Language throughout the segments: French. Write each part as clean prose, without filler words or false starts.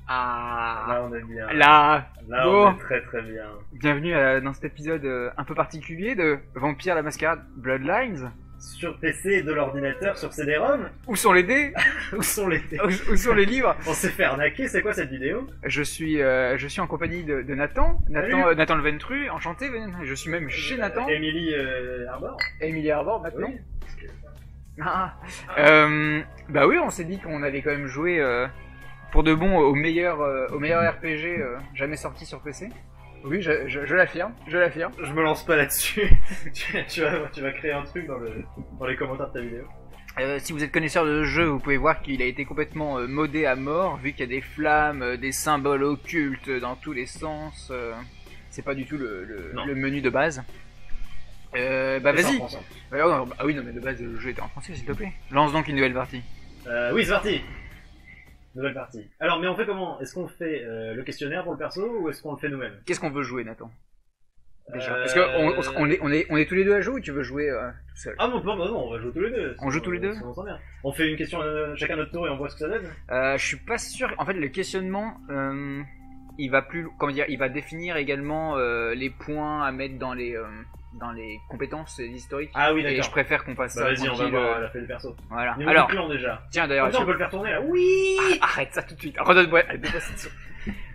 Ah, Là, on est bien. là, Là, bon. on est très très bien. Bienvenue dans cet épisode un peu particulier de Vampire la Mascarade Bloodlines. Sur PC et de l'ordinateur, sur CD-ROM, Où sont les dés? où sont les... Où sont les livres? On s'est fait arnaquer, c'est quoi cette vidéo? Je suis en compagnie de Nathan, Salut. Nathan le Ventru, enchanté. Je suis même chez Nathan, Emily Arbor. Emilie Arbor maintenant. Oui. Parce que- Ah. Bah oui, on s'est dit qu'on allait quand même jouer pour de bon au meilleur RPG jamais sorti sur PC. Oui, je l'affirme, je l'affirme. Je me lance pas là-dessus. tu vas créer un truc dans les commentaires de ta vidéo. Si vous êtes connaisseur de ce jeu, vous pouvez voir qu'il a été complètement modé à mort, vu qu'il y a des flammes, des symboles occultes dans tous les sens. C'est pas du tout Non. le menu de base. Bah C'est vas-y. en français. Ah oui, non mais de base le jeu était en français, s'il te plaît. Lance donc une nouvelle partie. Oui, c'est parti. Nouvelle partie. Alors, mais on fait comment? Est-ce qu'on fait le questionnaire pour le perso ou est-ce qu'on le fait nous-mêmes? Qu'est-ce qu'on veut jouer, Nathan? Déjà. Euh, Parce que on est tous les deux à jouer ou tu veux jouer tout seul? Ah non, on va jouer tous les deux. On joue tous les deux? On s'en vient. On fait une question chacun notre tour et on voit ce que ça donne. Je suis pas sûr. En fait, le questionnement, il va plus, comment dire, il va définir également les points à mettre dans les compétences historiques. Ah oui, Et d'accord. je préfère qu'on passe Bah ça vas-y, on va tranquille. voir la fait du perso. Voilà. Niveau Alors, du clan déjà. tiens d'ailleurs, Attends, on peut le faire tourner là. Oui. arrête ça tout de suite. Redonne-moi deux positions.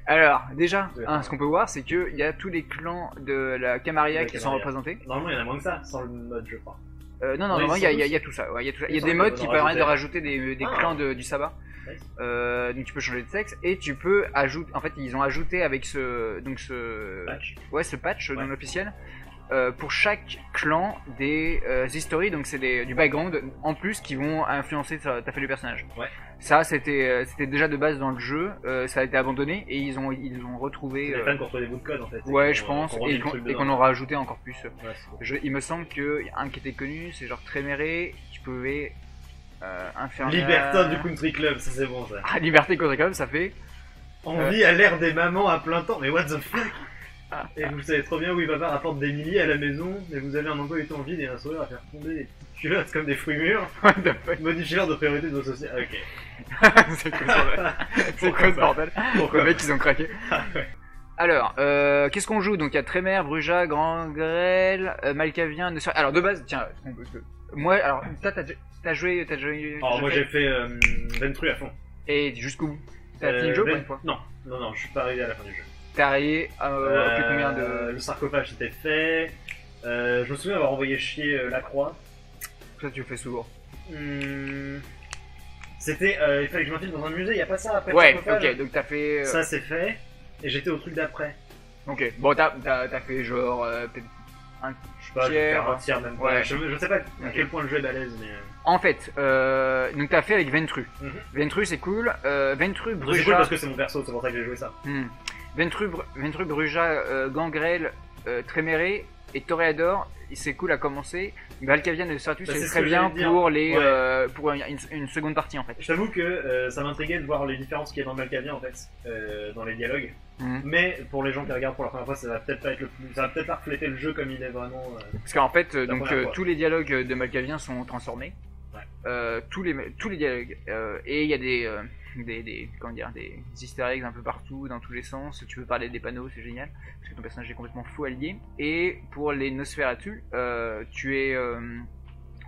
Alors, déjà, Ouais. ce qu'on peut voir, c'est qu'il y a tous les clans de la Camarilla La qui sont Camarilla. représentés. Normalement, il y en a moins que ça, sans le mode, je crois. Non, Oui, normalement, ils il y sont a tout ça. Ouais, il y a tout ça. Il y Ils a sont des modes en qui ont permettent de rajouté. rajouter des Ah. clans du sabbat. Nice. Donc tu peux changer de sexe et tu peux ajouter. En fait, ils ont ajouté avec ce Patch. ouais, ce patch Ouais. non officiel pour chaque clan des history, donc c'est du background en plus qui vont influencer ta fait du personnage. Ouais. Ça c'était déjà de base dans le jeu, ça a été abandonné et ils ont retrouvé. Les fans qui ont trouvé des bouts de code en fait. Ouais, Et je qu'on- pense, qu'on remet et le truc qu'on dedans. en rajouté encore plus. Ouais, c'est cool. Il me semble qu'il y a un qui était connu, c'est genre Tréméré, tu pouvais infernal. Libertin du Country Club, ça c'est bon ça. Ah, Liberté contre Club, ça fait. On vit à l'ère des mamans à plein temps, mais what the fuck? Ah. Et vous savez trop bien où papa rapporte des milliers à la maison, mais vous avez un emploi du temps vide et un sourire à faire tomber des petites culottes comme des fruits mûrs. What the fuck? Modifiez l'ordre de priorité de vos sociétés. Ok. C'est quoi ce bordel? C'est quoi ce bordel? Pourquoi Les mecs, ils ont craqué. Ah ouais. Alors, qu'est-ce qu'on joue? Donc il y a Trémère, Bruja, Gangrel, Malkavien, Nosfer. Alors de base, tiens, moi, alors toi t'as joué. Alors moi j'ai fait Ventru à fond. Et jusqu'où bout? T'as fini le jeu ou pas une fois? Non, je suis pas arrivé à la fin du jeu. T'es arrivé à plus combien de. Le sarcophage c'était fait. Je me souviens avoir envoyé chier la croix. Ça tu le fais souvent. C'était, il fallait que je m'infile dans un musée, y a pas ça après le Ouais, sarcophage. ok, donc t'as fait. Ça c'est fait. Et j'étais au truc d'après. Ok, bon t'as fait genre peut-être un Je sais pas, je vais tiers. faire un tiers même pas. Ouais. Je sais pas à Ok. quel point le jeu est balèze, mais. En fait, donc t'as fait avec Ventru. Mhm. Ventru c'est cool. Ventru, C'est Bruja. cool parce que c'est mon perso, c'est pour ça que j'ai joué ça. Ventru, Bruja, Gangrel, Tréméré et Toréador, c'est cool à commencer. Valkavian et Stratus, Bah, c'est c'est ce très que bien j'allais dire. pour les Ouais. pour une seconde partie en fait. Je t'avoue que ça m'intriguait de voir les différences qu'il y a dans le Malkavien en fait, dans les dialogues. Mhm. Mais pour les gens qui regardent pour la première fois, ça va peut-être pas être ça va peut-être pas refléter le jeu comme il est vraiment. Parce qu'en fait, donc première fois. tous les dialogues de Malkavien sont transformés. Ouais. Tous les dialogues et il y a des comment dire, des easter eggs un peu partout dans tous les sens. Tu peux parler des panneaux, c'est génial parce que ton personnage est complètement fou allié. Et pour les Nosferatu, tu es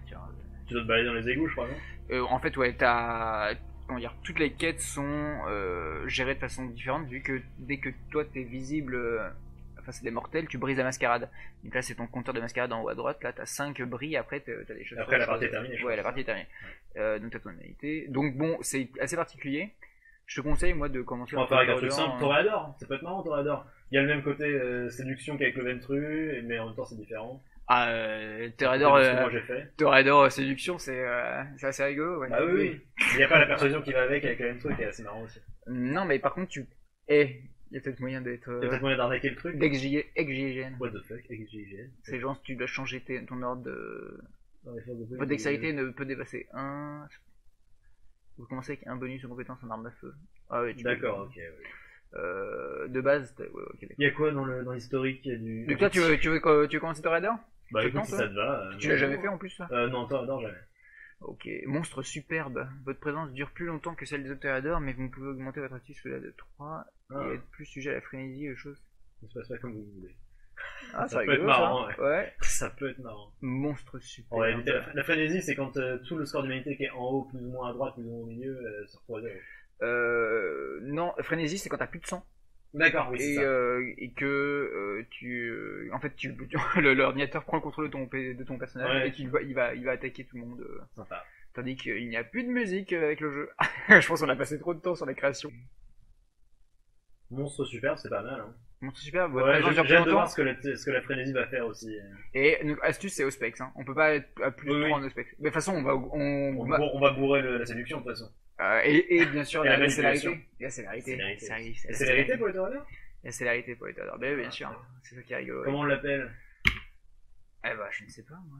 tiens, Tu dois te balader dans les égouts, je crois, non? en fait, ouais, comment dire, toutes les quêtes sont gérées de façon différente, vu que dès que toi t'es visible face à des mortels, tu brises la mascarade. Donc là, c'est ton compteur de mascarade en haut à droite, là t'as 5 bris, après t'as des choses. Après, la partie est terminée, je Ouais, pense. la partie est terminée. Donc t'as ton humanité. Donc bon, c'est assez particulier. Je te conseille, moi, de commencer On va faire avec un truc Toréador, simple. Toréador, ça peut être marrant, Toréador. Il y a le même côté séduction qu'avec le Ventru, mais en même temps c'est différent. Ah, C'est ce que moi Toréador, j'ai fait. Toréador séduction, c'est assez rigolo. Ouais. Bah oui. Il n'y a pas la persuasion qui va avec le Ventru qui est assez marrant aussi. Non, mais par contre, il y a peut-être moyen d'être. Il y a peut-être moyen d'arnaquer le truc. Ex-GIGN. What the fuck, XGG. C'est genre tu dois changer ton ordre de. Dans les forces de police, Votre dextérité ne peut dépasser 1. Vous commencez avec un bonus de compétence en arme à feu. Ah ouais, tu peux. D'accord, ok. Ouais. De base, ouais, ok. D'accord. Il y a quoi dans l'historique? Il y a du. Donc toi, tu veux commencer Toréador? Bah Tu écoute, tentes, si ça te va. Tu l'as jamais fait en plus ça? Non, Toréador jamais. Ok, monstre superbe. Votre présence dure plus longtemps que celle des autres toréadors, mais vous pouvez augmenter votre actif cela de 3 et être plus sujet à la frénésie et aux choses. Ça se passe pas comme vous voulez. Ah, c'est Ça peut être rigolo marrant, ça. Ouais. Ça peut être marrant. Monstre superbe. On va éviter la frénésie, c'est quand tout le score d'humanité qui est en haut, plus ou moins à droite, plus ou moins au milieu, se retrouve à 0. Non, frénésie c'est quand t'as plus de sang. D'accord, oui, c'est ça. Et que en fait, l'ordinateur prend le contrôle de ton personnage Ouais. et il va attaquer tout le monde. Sympa. Tandis qu'il n'y a plus de musique avec le jeu. Je pense qu'on a passé trop de temps sur la création. Monstre superbe, c'est pas mal. Hein. Monstre superbe, votre Ouais, présence j'ai dure plus hâte de longtemps. voir ce que la frénésie va faire aussi. Et donc, astuce, c'est Auspex. Hein. On peut pas être à plus de Oui, 3 oui. en Auspex. Mais de toute façon, On va bourrer la séduction de toute façon. et bien sûr, Et la la manipulation. célérité. La célérité. La célérité pour les toréadors? La célérité pour les toréadors. Ben oui, bien sûr. C'est ça qui est rigolo. Comment on l'appelle? Eh bah, je ne sais pas, moi.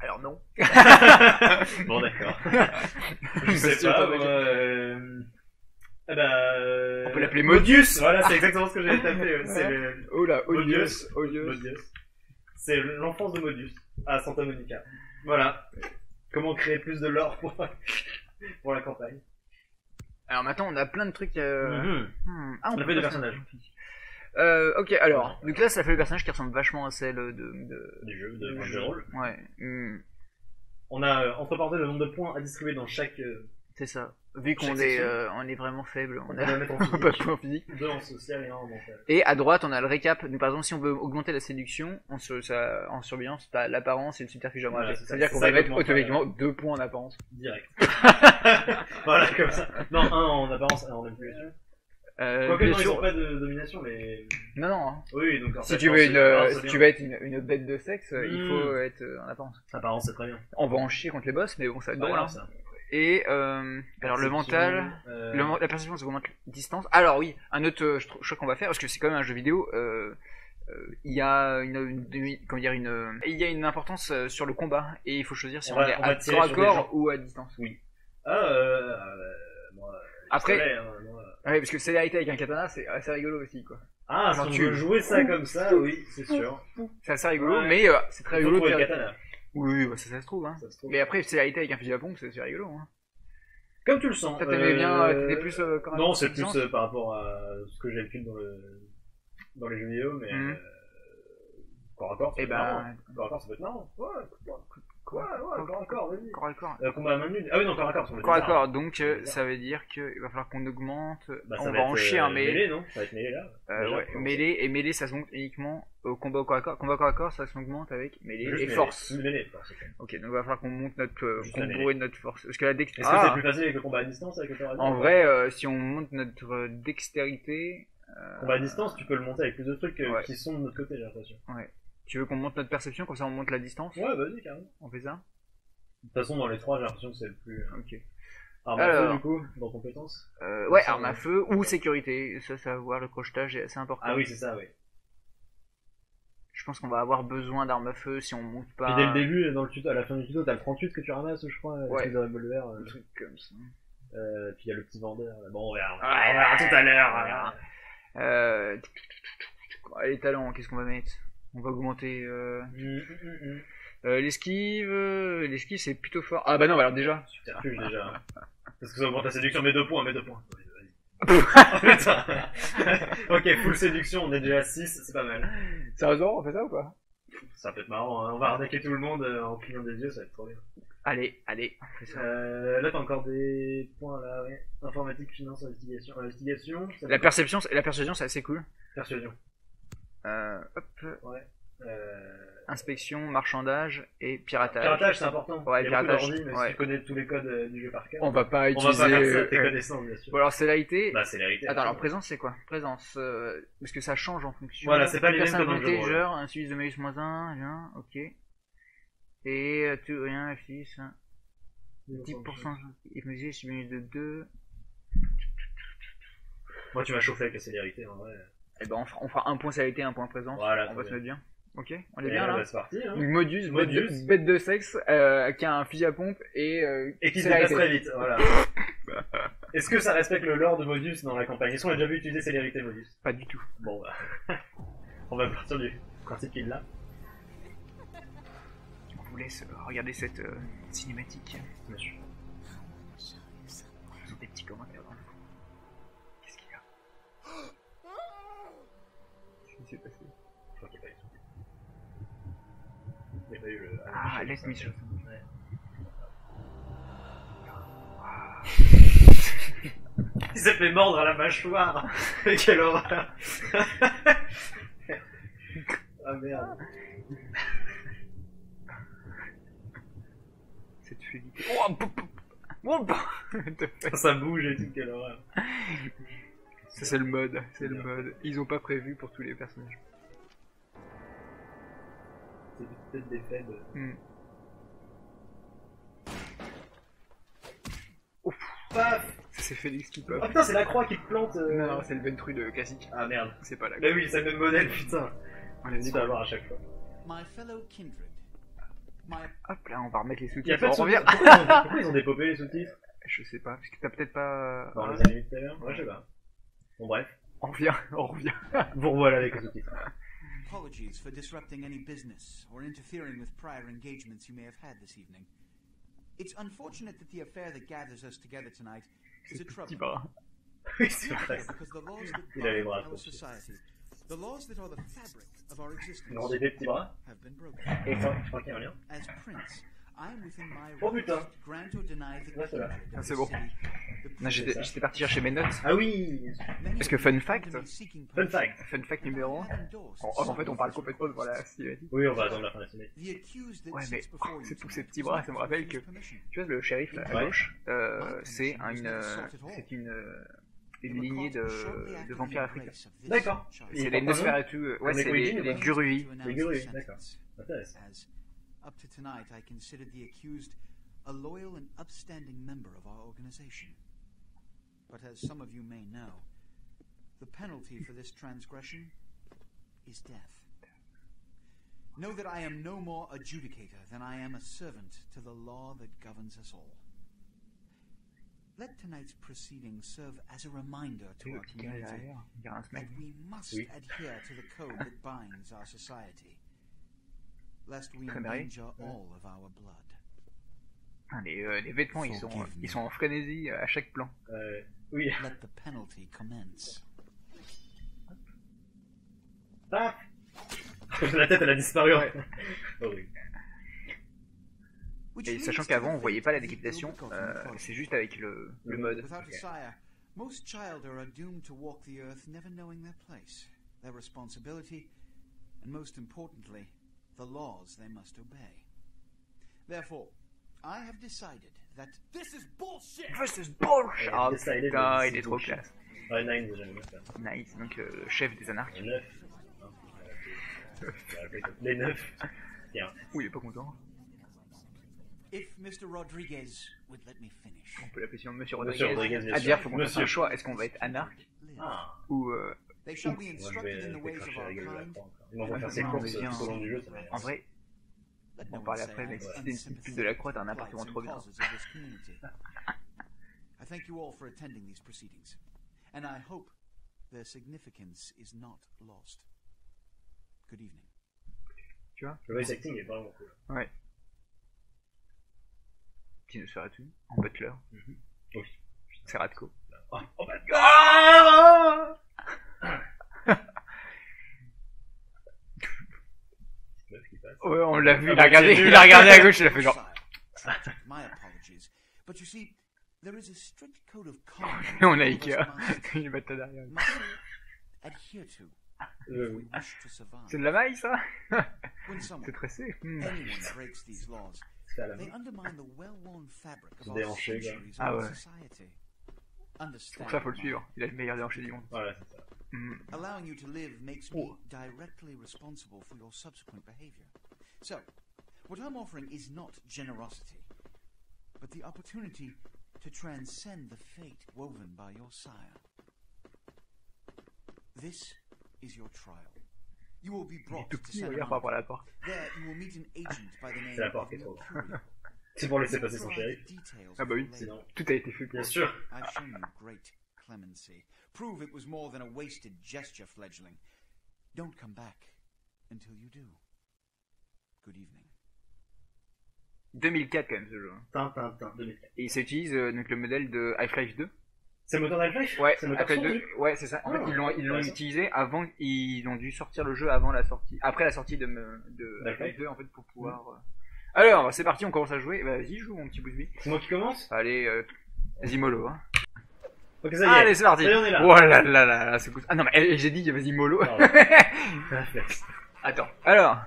Alors non. Bon, d'accord. Je Monsieur sais pas, Thomas. moi, On peut l'appeler Modius. Voilà, c'est exactement ce que j'allais taper. Ouais. C'est Oh là, Modius. Odious. Modius. C'est l'enfance de Modius à Santa Monica. Voilà. Comment créer plus de lore pour la campagne. Alors maintenant, on a plein de trucs. Ah, On a fait des personnages. Ok, alors, donc là, ça fait le personnage qui ressemble vachement à celle Du jeu, de du jeu de rôle. Ouais, On a entre parenthèses le nombre de points à distribuer dans chaque. c'est ça. Vu qu'on Chaque est, section. on est vraiment faible, on On a va mettre en pas de physique. points physiques. 2 en social et 1 en mental. Et à droite, on a le récap. Donc, par exemple, si on veut augmenter la séduction en surveillance, t'as l'apparence et le subterfuge à augmenter. Voilà, c'est ça. C'est-à-dire C'est qu'on ça va mettre qu'on augmente, automatiquement 2 points en apparence. Direct. Voilà, comme ça. Non, 1 en apparence, 1 en manipulation. Quoique, Bien non, ils sûr. ont pas de domination, mais. Non, non. Hein. Oui, donc en Si fait, tu non, veux c'est- si c'est tu bien. veux être une bête de sexe, il faut être en apparence. Apparence, c'est très bien. On va en chier contre les boss, mais bon, ça va être Pas drôle. grave, Hein. ça. Et alors le mental, la perception, ça augmente distance. Alors oui, un autre choix qu'on va faire, parce que c'est quand même un jeu vidéo. Il y a comment dire, il y a une importance sur le combat et il faut choisir si On on, va- est on va à tirer corps à sur des corps gens. ou à distance. Oui. Moi. Après- pistolet, hein, moi. Ouais, parce que célérité avec un katana, c'est assez rigolo aussi, quoi. Ah, Genre, si tu- on veut jouer ça comme ça, oui, c'est sûr. C'est assez rigolo, Ouais. mais c'est très Il faut rigolo. trouver de le faire- katana, Oui, bah, ça se trouve. Hein. ça se trouve. Mais après, célérité avec un fusil à pompe, c'est rigolo. Hein. Comme tu le sens. Toi, t'aimais bien, t'étais plus corps à Non, corps, c'est distance. plus par rapport à ce que j'ai l'habitude dans les jeux vidéo, mais Mhm. corps à corps, ça Eh peut être marrant. ben, Corps à corps, ça peut être marrant. Ouais, corps à corps, vas-y. corps à corps. Combat à main nue. Ah oui, non, corps à corps, ça va être Corps à bizarre. corps, donc bizarre. ça veut dire qu'il va falloir qu'on augmente. Bah, ça on va va en être, chier un mêlée. mêlée, non? Ça va être mêlée là. Déjà, Ouais, pour mêlée, et mêlée ça se monte uniquement au combat au corps à corps. Combat au corps à corps, ça s'augmente avec mêlée Juste et mêlée. force. Mêlée, force, ok. Ok, donc il va falloir qu'on monte Juste qu'on la mêlée. bourre notre force. Parce que la Est-ce que dextérité. c'est plus facile avec le combat à distance avec le corps à corps? En vrai, si on monte notre dextérité. Combat à distance, tu peux le monter avec plus de trucs Ouais. qui sont de notre côté, j'ai l'impression. Tu veux qu'on monte notre perception, comme ça on monte la distance? Ouais, vas-y, carrément. On fait ça? De toute façon, dans les trois, j'ai l'impression que c'est le plus. Ok. Arme à feu, Alors. du coup, dans compétences. Ouais, Ça, arme à feu ou sécurité. Ça va voir, le crochetage est assez important. Ah oui, c'est ça, oui. Je pense qu'on va avoir besoin d'armes à feu si on monte pas. Puis dès le début, dans le tuto, à la fin du tuto, t'as le 38 que tu ramasses, je crois, Ouais. avec le revolver. Un truc comme ça. Puis il y a le petit vendeur. Bon, on verra. Ouais, On verra tout à l'heure. on verra. Les talents, qu'est-ce qu'on va mettre? On va augmenter l'esquive. L'esquive c'est plutôt fort. Ah bah non, alors déjà. Subterfuge déjà. Parce que ça augmente la séduction, mais 2 points, mais 2 points. Ok, full séduction, on est déjà à 6, c'est pas mal. Sérieusement, on fait ça ou pas? Ça peut être marrant, hein. On va arnaquer tout le monde en clignant des yeux, ça va être trop bien. Allez, on fait ça. Là t'as encore des points là, ouais. Informatique, finance, investigation. Investigation, ça La perception c'est assez cool. persuasion. Hop. Ouais. Inspection, marchandage et piratage. Piratage, c'est important. Ouais, Il y a piratage, beaucoup d'ordi, mais ouais. si tu connais tous les codes du jeu par cœur, On va pas on va utiliser. pas faire ça, tes connaissances, bien sûr. Bon alors célérité. Bah, c'est la vérité. Attends, alors présence c'est quoi? Présence, parce que ça change en fonction. Voilà, c'est pas les mêmes que dans le jeu de Personnalité, rôle. genre, un suivi de malus -1, bien, ok. Et tout, rien, F6, 10%, immobilisé, je suis minus de 2. Moi, tu m'as chauffé avec la célérité, en vrai. Et ben on fera un point célérité, un point présence. Voilà, on très va se bien. mettre bien. Ok, on est Et bien là. bah, c'est parti, hein. Donc Modus, Modus. bête de sexe, qui a un fusil à pompe et Et qui se célérité. déplace très vite, voilà. Est-ce que ça respecte le lore de Modus dans la campagne? Est-ce qu'on a déjà vu utiliser célérité Modus? Pas du tout. Bon, bah. On va partir du principe qu'il l'a. On vous laisse regarder cette cinématique. Bien sûr. Ils ont des petits commentaires dans le fond. Qu'est-ce qu'il y a? Qu'est-ce qui s'est passé? Je crois qu'il n'y a pas eu tout. Il n'y a pas eu le... Ah, laisse Michel. Ouais. Il s'est fait mordre à la mâchoire. Quelle horreur. Ah merde. Cette fluidité. Oh, Ça bouge et tout, quelle horreur. ça c'est le mode, c'est le mode. Ils ont pas prévu pour tous les personnages. C'est peut-être des faits de... Ouf. Paf. Ça c'est Félix qui Oh pop. putain, c'est la croix qui te plante. Non, c'est le Ventru de classique. Ah merde. C'est pas la Bah oui, c'est le même modèle, putain. On On dit à voir à chaque fois. My fellow kindred, my Hop là, on va remettre les Il y a sous-titres. pas de On revient. sous-titres. Pourquoi ils ont dépopé les sous-titres? Je sais pas, parce que t'as peut-être pas. Dans les animés tout à l'heure? Ouais, je sais pas. Bon, bref. On revient, on revient. Vous revoilà avec les sous-titres. apologies for disrupting any business or interfering with prior engagements you may have had this evening. It's unfortunate that the affair that gathers us together tonight is a Petit trouble. bras. Oui, c'est vrai. Because the laws that Il a les bind bras our trop petits. society, the laws that are the fabric of our existence, Ils ont des petits bras. have been broken. Et ça, je crois qu'il y a un lien. As prince, I am within my Oh, rights putain. to grant or deny the Ouais, c'est là. kindred Ah, of c'est the bon. city, the Non, j'étais privilege parti chercher mes notes. Ah oui. many Parce que of fun you fact- come to me seeking Fun permission. fact. Fun fact numéro 1. En fait, on parle complètement de la cinématique. Oui, on va attendre la fin de la semaine. The accused that Ouais, mais sits before you c'est tous tonight ces petits does bras, not ça me rappelle que. refuse permission. Tu vois, le shérif là, à Ouais. gauche, c'est une lignée de vampires africains. D'accord. C'est les Nosferatu, ouais, c'est les Gurui. Les Gurui, d'accord. Intéressant. As up to tonight, I considered the accused a loyal and upstanding member of our organization. But as some of you may know, the penalty for this transgression is death. Know that I am no more adjudicator than I am a servant to the law that governs us all. Let tonight's proceedings serve as a reminder to Le our petit gars community derrière, il y a un that mec. we must Oui. adhere to the code that binds our society, lest we Très marié. endanger all of our blood. Ah, les vêtements, ils sont en frénésie à chaque plan. Oui. Let the penalty commence. Paf. La tête, elle a disparu. Ouais. Horrible. Which Et leads sachant to qu'avant, the on voyait fate pas la of the décapitation, ill-begotten prodigy. c'est juste avec le mode. Without a sire, most children are doomed to walk the earth never knowing their place, their responsibility, and most importantly, the laws they must obey. Therefore, I have decided that this is bullshit! This is bullshit! Ouais, Ah decided putain, that il this est is trop bullshit. classe. Ouais, Nine, déjà, j'aime bien ça. Nice, donc le chef des anarches. Les 9. Les 9. Tiens. Ouh, il est pas content. If Mr. Rodriguez would let me finish. On peut l'appeler sinon Monsieur Monsieur Rodriguez. Rodriguez, bien À sûr. dire, faut qu'on fasse Monsieur. un choix. Est-ce qu'on va être anarque Live. Ah. ou They shall be Moi, je instructed vais in the ways of cracher our la gueule à la kind. fin, encore. Ils vont faire ses Non, courses mais viens. tout au long du jeu, ça va être- en vrai, Let on no en parlait one say après, mais I si am c'était une petite pute de la croix, t'as un appartement trop bien. plights and causes of this community. I thank you all for attending these proceedings, and I hope their significance is not lost. Good evening. Tu vois? Le voice acting est vraiment cool. Ouais. Qui ne serait tout en butler. Oui. C'est Radko. Oh, oh bah. Ah C'est ce qui passe. Ouais, on l'a vu, Ah il bah, a regardé, c'est nul. il a regardé à gauche, il a fait genre. My apologies, but you see, there is a strict code of conduct Et on a all of us Ikea. must- Il est battu derrière. must adhere to if we wish to survive. C'est de la maille, ça? When someone, C'est tressé. anyone breaks these laws, C'est à la they main. undermine the well-worn fabric of our Déhanché, quoi. centuries Ah old ouais. society. Pour ça, faut le suivre. Il a le meilleur déhanché du monde. Voilà, c'est ça. Allowing you to live makes me directly responsible for your subsequent behavior. So, what I'm offering is not generosity, but the opportunity to transcend the fate woven by your sire. This is your trial. You will be Il est brought tout to petit, Santa regarde par rapport à la Monica. porte. There, you will meet an agent by the name C'est la of porte qui est trop Mercurio. C'est pour laisser passer son Provide shérif. details Ah bah oui, of Sinon, labor. tout a été fait pour. bien sûr. I've shown you great clemency. Prove it was more than a wasted gesture, fledgling. Don't come back until you do. Good evening. 2004 quand même ce jeu. Tintin, 2004. Et ça utilise donc le modèle de Half-Life 2. C'est le moteur d'Half-Life? Ouais, c'est le moteur Half-Life 2. fondu. Ouais, c'est ça. En fait, ils l'ont intéressant. utilisé avant, ils ont dû sortir le jeu avant la sortie, après la sortie de Half-Life 2 en fait pour pouvoir. Alors, c'est parti, on commence à jouer. Bah, vas-y, joue mon petit bousby. C'est moi qui commence? Allez, vas-y mollo. Hein. Ok, ça y est. Allez, c'est parti. Ça y est, on est là. Oh là là là là, c'est cool. Ah non, mais j'ai dit vas-y mollo. Pardon. Réflexe. Attends. Alors,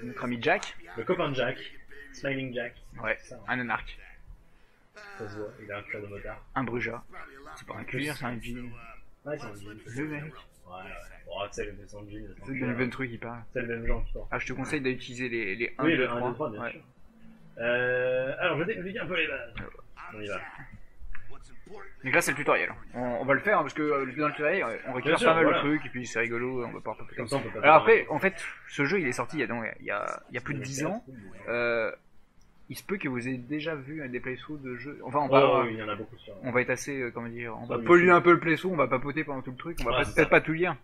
notre ami Jack. Le copain de Jack. Smiling Jack. Ouais, Ça, un anarque. ça se voit. Il a un cuir de motard. Un brujat. C'est pas un cuir, c'est un jean. Ouais, c'est un jean. Le mec. Ouais. Oh, tu sais, le descend de jean. C'est le même truc qui parle. C'est le même genre qui porte. Ah, je te conseille d'utiliser les 1, Oui, 2, le 3. 1, 2, 3, bien Ouais. sûr. Alors, je t'explique un peu les bases. On y va. Donc là c'est le tutoriel. On va le faire hein, parce que dans le tutoriel on récupère sûr, pas mal voilà. de trucs et puis c'est rigolo, on va pouvoir papoter. Comme ça, on peut pas. Alors après, en fait, ce jeu il est sorti il y a plus de 10 ans. Il se peut que vous ayez déjà vu des playthroughs de jeux. Enfin, Oh, oui, il y en a beaucoup sur. on va être assez, comment dire, on Ça, va oui, polluer oui. un peu le playthrough, on va papoter pendant tout le truc, on va Ouais, c'est peut-être ça. pas tout lire.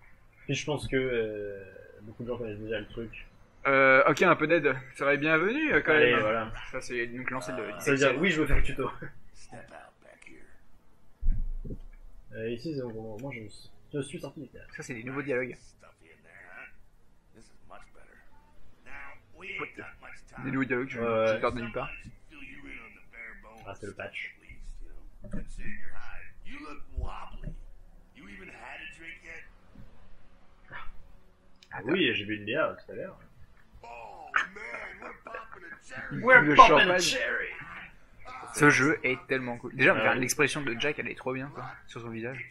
Puis je pense que beaucoup de gens connaissent déjà le truc. Ok, un peu d'aide serait bienvenu quand Allez, même. voilà. Ça c'est donc lancer de. Ça veut dire oui, je veux faire le tuto. Ici, c'est bon, moi je suis sorti du théâtre. Ça c'est des nouveaux dialogues. Des nouveaux dialogues, je Ouais. garde de nulle part. Ah, c'est le patch. Oui, j'ai bu une bière tout à l'heure. Le champagne. Ce jeu est tellement cool. Déjà, Ah oui. l'expression de Jack, elle est trop bien, quoi, sur son visage.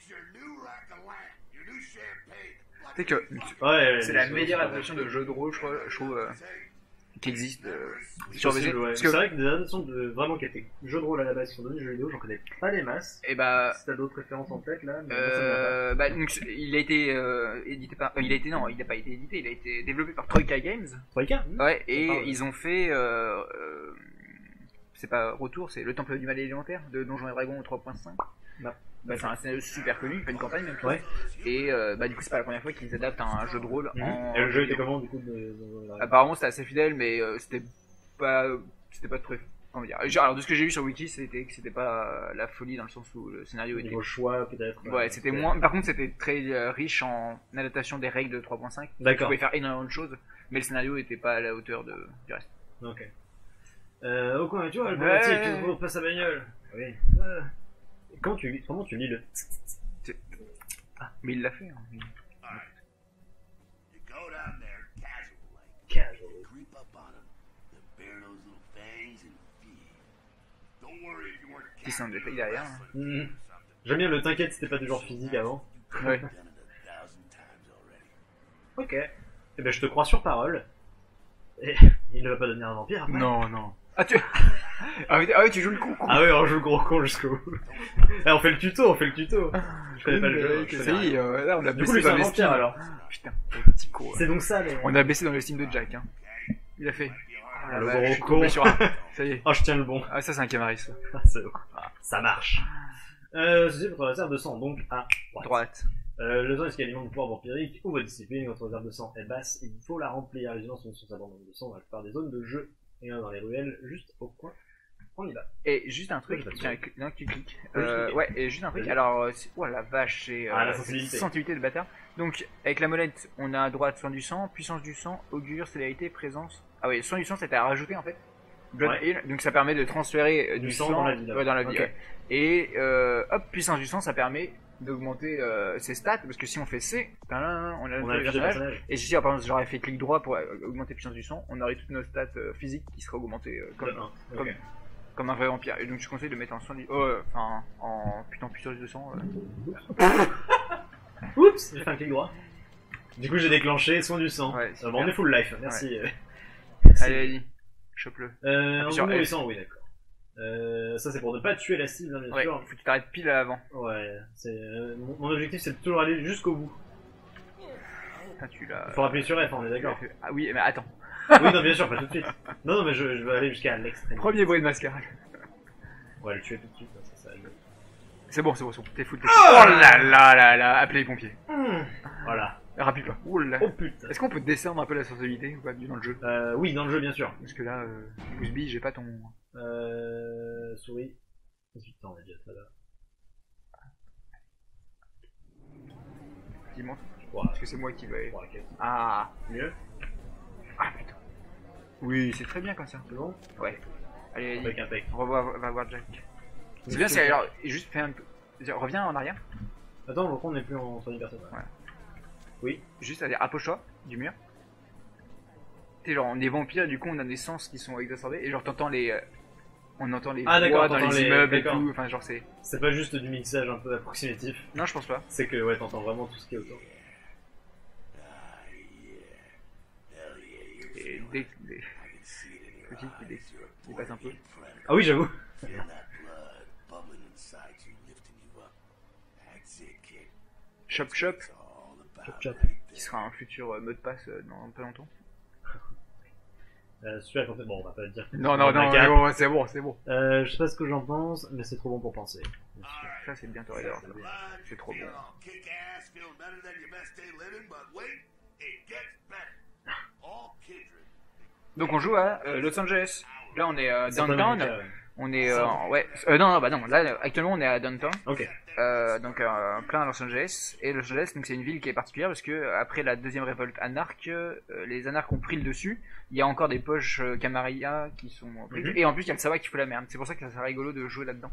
Tu sais que Ouais, c'est la meilleure adaptation de jeu de rôle, je trouve, qui existe sur possible, PC. ouais. Parce C'est que, vrai que des adaptations de vraiment qui étaient jeux de rôle à la base qui sont devenus jeux vidéo, j'en connais pas des masses. et bah, Si t'as d'autres références en tête là, mais moi, ça me va pas. donc, il a été édité par, il a pas été édité, il a été développé par Troika Games. Troika. Ouais, et parle. ils ont fait, c'est pas Retour, c'est Le Temple du Mal élémentaire de Donjons et Dragons 3.5. Non. Bah, c'est un scénario super connu, il fait une campagne même. Ouais. Et bah du coup c'est pas la première fois qu'ils adaptent un jeu de rôle en. Et le jeu était comment du coup Apparemment c'était assez fidèle, mais c'était pas très. Comment dire. Alors de ce que j'ai vu sur Wiki, c'était que c'était pas la folie dans le sens où le scénario était. Niveau choix peut-être. Ouais, c'était moins. Par contre, c'était très riche en adaptation des règles de 3.5. Tu D'accord. pouvais faire énormément de choses, mais le scénario était pas à la hauteur du reste. Ok. Au coin, tu vois, le Ouais. petit qui passe sa bagnole. Oui. Comment tu lis le. Mais il l'a fait. Hein. Casual. Qui s'en détaille derrière. Hein. Mhm. J'aime bien le t'inquiète, c'était pas du genre physique avant. Ouais. Ok. Eh ben je te crois sur parole. Et il ne va pas devenir un vampire après. Non, non. Ah tu. Ah oui, tu joues le con. Ah ouais, on joue le gros con jusqu'au bout. Eh, on fait le tuto. Je connais pas le jeu. je Ça connais y rien. est, là on a Du coup, baissé lui, c'est dans un l'estime. vampire alors. Putain, petit con. C'est donc ça les. On a baissé dans l'estime de Jack. Hein. Il a fait. Ah, Le bah, gros je suis con. tombé sur un. Ça y est. Oh, je tiens le bon. Ah, ça c'est un Camaris. Ça. Ah, c'est bon. Ça marche. Ceci est votre réserve de sang, donc à droite. Droite. Le temps est ce qui alimente le pouvoir vampirique ou votre discipline. Votre réserve de sang est basse, il faut la remplir. Les gens sont sur sa bande de sang dans la plupart des zones de jeu et dans les ruelles, juste au coin. On y va. Et juste un truc, Ouais, j'ai pas tiens, non, tu cliques. Ouais, je clique. Ouais, et juste un truc, Vas-y. alors, oh la vache, c'est La sensibilité. sensibilité de bâtard. Donc, avec la molette, on a à droite soin du sang, puissance du sang, augure, célérité, présence. Ah oui, soin du sang, c'était à rajouter en fait. Blood Ouais. Heal, donc ça permet de transférer du sang dans la vie. ouais, dans la vie. Ok. Ouais. Et hop, puissance du sang, ça permet d'augmenter ses stats, parce que si on fait C, on a On a le le fiche de personnage. personnage. Et si par exemple j'aurais fait clic droit pour augmenter puissance du sang, on aurait toutes nos stats physiques qui seraient augmentées De un. comme- Ok. comme un vrai vampire. Et donc je conseille de mettre en soin du... enfin, en putain puissance de sang. Oups, j'ai fait un clic droit. Du coup, j'ai déclenché soin du sang. Ouais, Bon, on est full life, merci. Allez, allez, chope-le. En sur gros, F. le sang, oui, d'accord. Ça, c'est pour ne pas tuer la cible, hein, bien Ouais, sûr. faut que tu t'arrêtes pile à l'avant. Ouais, c'est mon objectif, c'est de toujours aller jusqu'au bout. Putain, tu l'as... Faut appuyer sur F, on est d'accord. Ah oui, mais attends. Oui, non, bien sûr, pas tout de suite. Non, mais je veux aller jusqu'à l'extrême. Premier bruit de mascarade. On va le tuer tout de suite, ça va. C'est bon, t'es fou. Oh là là là là, appelez les pompiers. Voilà. Rapide-toi. Oh là. Oh putain. Est-ce qu'on peut descendre un peu la sensibilité ou pas dans le jeu? Oui, dans le jeu, bien sûr. Parce que là, Gooseby, j'ai pas ton... Souris. 18 ans, on a déjà ça là. Dis-moi. Voilà. Parce que c'est moi qui vais... Voilà, ok. Ah. Mieux. Ah putain. Oui, c'est très bien comme ça. C'est bon? Ouais. Allez, Avec un pec. on va voir Jack. C'est bien, c'est alors, juste fait un peu... Reviens en arrière. Attends, donc on n'est plus en troisième personne. Ouais. Oui. Juste, allez, approche-toi du mur. T'es genre, on est vampires, du coup on a des sens qui sont exacerbés, et genre t'entends les... on entend les voix dans les immeubles et tout, enfin genre c'est... C'est pas juste du mixage un peu approximatif. Non, je pense pas. C'est que ouais, t'entends vraiment tout ce qui est autour. Et des petits qui dépassent un peu. Ah oui, j'avoue. Chop Chop, Chop chop. qui sera un futur mot de passe dans pas longtemps. Super complet. Bon, on va pas dire. Non, c'est bon. Je sais pas ce que j'en pense, mais c'est trop bon pour penser. Ça c'est bien Torraider, c'est trop bon. Donc on joue à Los Angeles. Là on est downtown. On est ouais. Non, bah non. Là actuellement on est à downtown. Ok. Donc plein à Los Angeles. Et Los Angeles, donc c'est une ville qui est particulière parce que après la deuxième révolte anarque, les anarques ont pris le dessus. Il y a encore des poches Camarilla qui sont et en plus il y a le Sabbat qui fout la merde. C'est pour ça que ça serait rigolo de jouer là-dedans.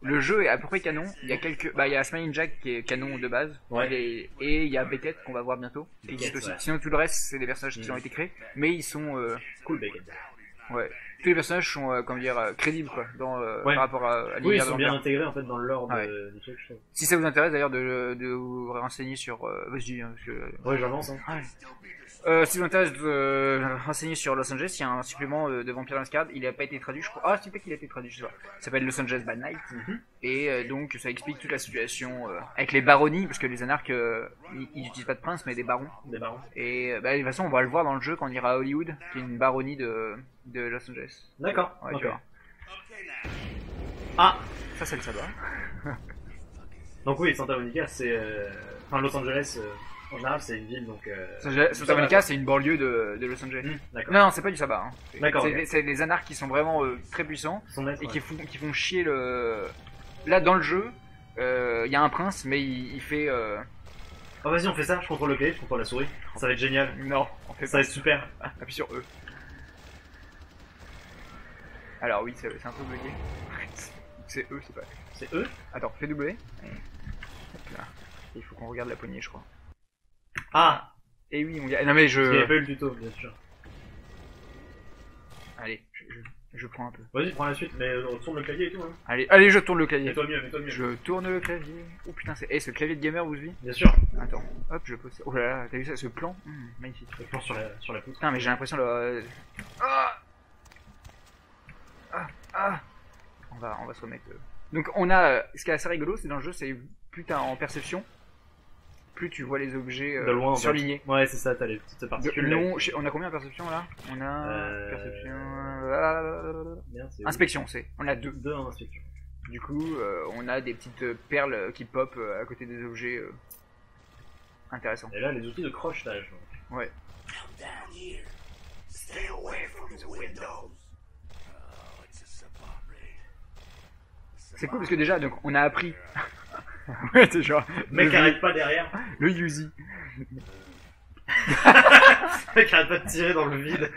Le jeu est à peu près canon. Il y a il y a Smiling Jack qui est canon de base. Ouais. Et il y a Beckett qu'on va voir bientôt. Qui existe aussi. Ouais. Sinon tout le reste c'est des personnages qui ont été créés, mais ils sont Cool Beckett. ouais. Tous les personnages sont comment dire crédibles quoi dans Ouais. par rapport à Oui, ils l'univers sont de bien Vampire. intégrés en fait dans le lore Ouais. du truc, je trouve. Si ça vous intéresse d'ailleurs de vous renseigner sur vas-y hein, parce que Ouais, j'avance. Hein. ouais. Si vous intéresse de renseigner sur Los Angeles, il y a un supplément de Vampire Masquerade. Il n'a pas été traduit, je crois. Ah, c'est pas qu'il a été traduit, je sais pas. Ça s'appelle Los Angeles by Night. Et donc, ça explique toute la situation avec les baronnies, parce que les anarques, ils utilisent pas de prince, mais des barons. Des barons. Et bah, de toute façon, on va le voir dans le jeu quand on ira à Hollywood, qui est une baronnie de Los Angeles. D'accord. Ouais, Ok. tu vois. Ah. Ça, c'est le sabbat. Donc oui, Santa Monica, c'est enfin Los Angeles. En général, c'est une ville donc. Santa Monica, c'est une banlieue de Los Angeles. D'accord. Non, c'est pas du sabbat. Hein. D'accord, C'est ok. c'est des anarques qui sont vraiment très puissants. Son maître, Et ouais. qui font chier le... Là, dans le jeu, il y a un prince, mais il fait... Oh vas-y, on fait ça. Je contrôle le clavier, je contrôle la souris. Ça va être génial. Non, on fait Ça va être super. Appuie sur E. Alors oui, c'est un peu bugué. C'est E, c'est pas... C'est eux. Attends, fais W. Hop là. Il faut qu'on regarde la poignée, je crois. Ah. Et oui, mon gars. Non mais Parce qu'il n'y je... avait pas eu le tuto, bien sûr. Allez, je prends un peu. Vas-y, prends la suite, mais on tourne le clavier et tout. Hein. Allez, je tourne le clavier. Mets-toi mieux, mets-toi mieux. Je tourne le clavier. Oh putain, c'est... ce clavier de gamer, vous suivez? Bien sûr. Attends, hop, je pose ça. Oh là là, t'as vu ça, ce plan? Magnifique. Je prends sur la poutre. Putain, mais j'ai l'impression de... On va se remettre... Donc on a... ce qui est assez rigolo, c'est dans le jeu, c'est plus t'as en perception, plus tu vois les objets De loin, en fait. surlignés. Ouais, c'est ça, t'as les petites particules. Non, on a combien de perception là? On a... perception... Merde, c'est Inspection, c'est... On a 2. deux en inspection. Du coup, on a des petites perles qui pop à côté des objets intéressants. Et là, les outils de crochetage. Ouais. C'est cool parce que déjà, donc, on a appris... ouais, c'est genre... Mec, arrête pas derrière. Le Yuzi. Mec, arrête pas de tirer dans le vide.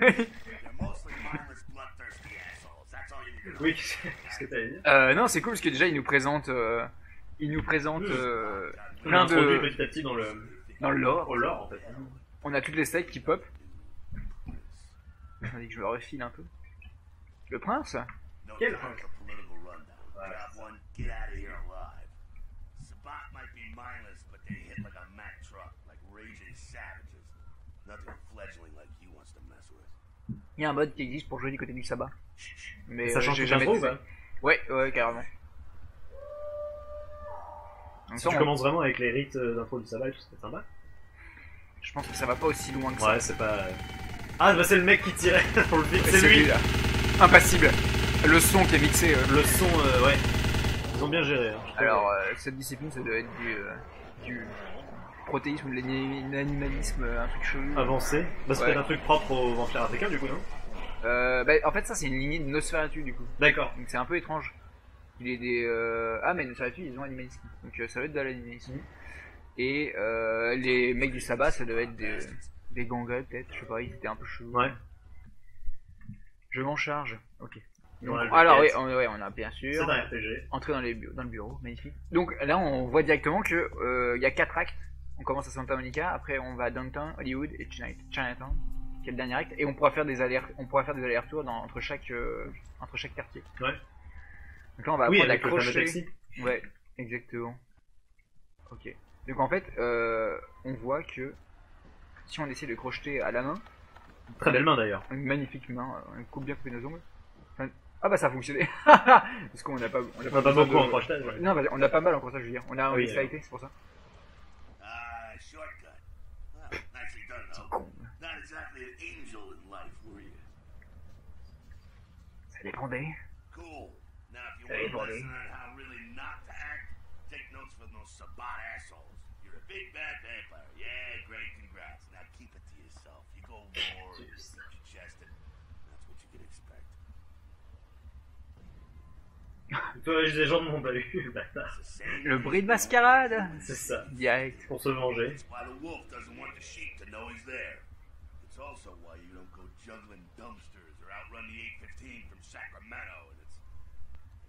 Oui, qu'est-ce que t'allais dire? Non, c'est cool parce que déjà, il nous présente plein introduit de... petit à petit dans le lore. au lore en fait. On a toutes les stacks qui pop. Attendez que je me refile un peu. Le prince? Quel Il y a un mode qui existe pour jouer du côté du sabbat. Mais Ça change j'ai tout jamais l'intro ou testé. pas? Ouais, carrément. Donc Si ça, tu on- commences vraiment avec les rites d'intro du sabbat et tout, c'est sympa. Je pense que ça va pas aussi loin que ça. Ouais, c'est pas. Ah, bah c'est le mec qui tirait pour le vide, c'est lui. là. Impassible. Le son qui est mixé. Le son, ouais. Ils ont bien géré. Hein, Alors, cette discipline, ça doit être du protéisme ou de l'animalisme, un truc chelou. Avancé. Bah, c'est Ouais. peut-être un truc propre aux vampires africains, du coup, non? Bah, en fait, ça, c'est une lignée de Nosferatu, du coup. D'accord. Donc, c'est un peu étrange. Il est des. Ah, mais Nosferatu, ils ont animalisme. Donc, ça doit être de l'animalisme. Et les mecs du sabbat, ça doit être des gangrels, peut-être. Je sais pas, ils étaient un peu chelous. Ouais. Je m'en charge. Ok. Donc, Voilà, le alors, oui, quête. on a bien C'est sûr. un RPG. Entrer dans le bureau, magnifique. Donc là, on voit directement que il y a 4 actes. On commence à Santa Monica, après on va à Downtown, Hollywood et Chinatown, qui est le dernier acte, et on pourra faire des allers-retours entre chaque quartier. Ouais. Donc là, on va Oui, apprendre à avec le fameux crocheter. taxi. Ouais, exactement. Ok. Donc en fait, on voit que si on essaie de crocheter à la main, Très belle main d'ailleurs. une magnifique main, on coupe bien couper nos ongles. Enfin, ah bah ça a fonctionné. Parce qu'on n'a pas, On n'a pas beaucoup en crochetage. Ouais. Non, on a pas mal en crochetage, je veux dire. On a en Oui, dextérité, c'est pour ça. Shortcut. Well, nicely done, though. Con. Not exactly an angel in life, were you? Ça dépendait. Cool. Now, if you Hey, want a buddy. lesson on how really not to act, take notes from those Sabat assholes. You're a big bad vampire. Yeah, great, congrats. Now keep it to yourself. You go more, you beat your chest, and that's what you can expect. Toi, les gens ne m'ont pas eu. Bâtard. It's the same Le bruit de mascarade. C'est ça. Direct. Pour se venger. It's why the wolf doesn't want the sheep to know he's there. It's also why you don't go juggling dumpsters or outrun the 815 from Sacramento.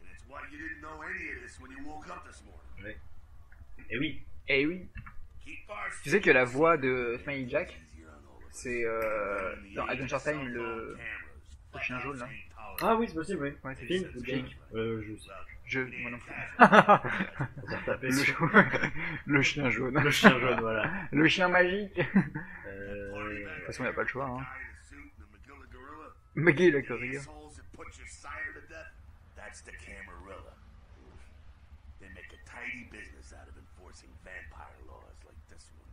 And it's why you didn't know any of this when you woke up this morning. Et oui. Eh oui. Keep far Tu sais que la voix de Smiley Jack, easier on all of us. c'est dans Adventure Time le chien jaune là. Ah oui, c'est possible, oui. Ouais, c'est Film ça. ou game je sais. Je moi non plus. On va taper le, sur le chien jaune. le chien jaune, voilà. Le chien magique. De Euh... toute façon, il n'y a pas le choix. Hein. Guy in a suit and the McGilla gorilla. McGee le gorilla. Assholes that put your sire to death. That's the Camarilla. They make a tidy business out of enforcing vampire laws like this one.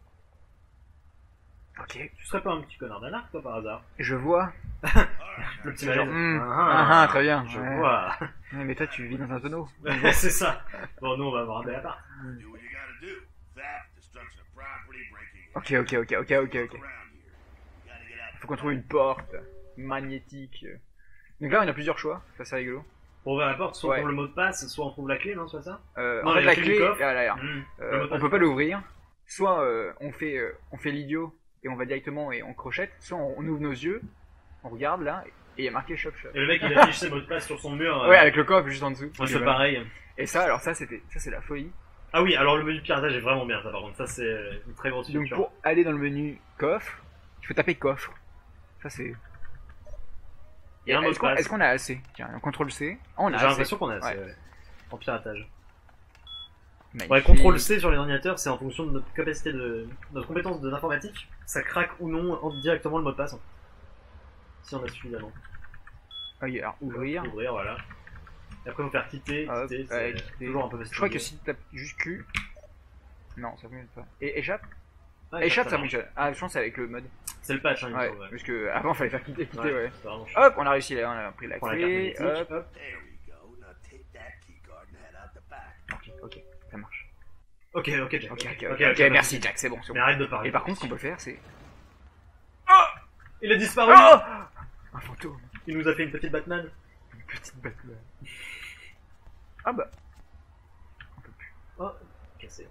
Ok. Tu serais pas un petit connard d'anarque, toi, par hasard? Je vois. Le petit Genre, malaise. très bien. Je Ouais. vois. Ouais, mais toi, tu vis dans un tonneau. C'est ça. Bon, nous, on va avoir un bel appart. Do what you gotta do. Theft, destruction of property, breaking Ok. Ok. around here. You gotta get out. Faut qu'on trouve une porte magnétique. Donc là, on a plusieurs choix. Ça, c'est rigolo. Pour ouvrir la porte, soit Ouais. on trouve le mot de passe, soit on trouve la clé, non, soit ça? En Non, fait, il y a la clé du clé, coffre. là. Le mot de On passe. peut pas l'ouvrir. Soit on fait l'idiot et on va directement et on crochette. Soit on ouvre nos yeux, on regarde là et il y a marqué shop shop. Et le mec, il affiche ses mots de passe sur son mur. Ouais, avec le coffre juste en dessous. Ouais, c'est pareil. Et ça, alors ça, c'est la folie. Ah oui, alors le menu piratage est vraiment bien, ça, par contre. Ça, c'est une très grosse Donc feature. pour aller dans le menu coffre, il faut taper coffre. Ça c'est. Il y a un mot de Est-ce qu'on passe. est-ce qu'on a assez? Tiens, on contrôle C. Ah, on a J'ai assez. l'impression qu'on a assez, Ouais. ouais. En piratage. Magnifique. Ouais, contrôle C sur les ordinateurs, c'est en fonction de notre capacité notre compétence d'informatique. Ça craque ou non directement le mot de passe. Si on a suffisamment. Ah oui, alors ouvrir. Ouvrir, voilà. Et après, on faire quitter, Hop, quitter, ouais, c'est quitter. toujours un peu Je crois que fastidieux. si tu tapes juste Q. Non, ça fonctionne pas. Et échappe? Ah, Échappe, ça marche. fonctionne. Ah, je pense que c'est avec le mode. C'est le patch, hein, il me Ouais, semble, ouais. parce que avant fallait faire quitter, ouais. c'est vraiment chiant. Hop, on a réussi là, on a pris la On prend la clé. carte magnétique, Hop. hop. There we go. Now take that key card and head out the back. Ok, ça marche. Ok, Jack. Ok, merci Jack, c'est bon. Mais arrête de parler. Et par contre, ce qu'on peut faire, c'est. Il a disparu. Oh un fantôme. Il nous a fait une petite Batman. Une petite Batman. Ah bah. On peut plus. Oh, cassé.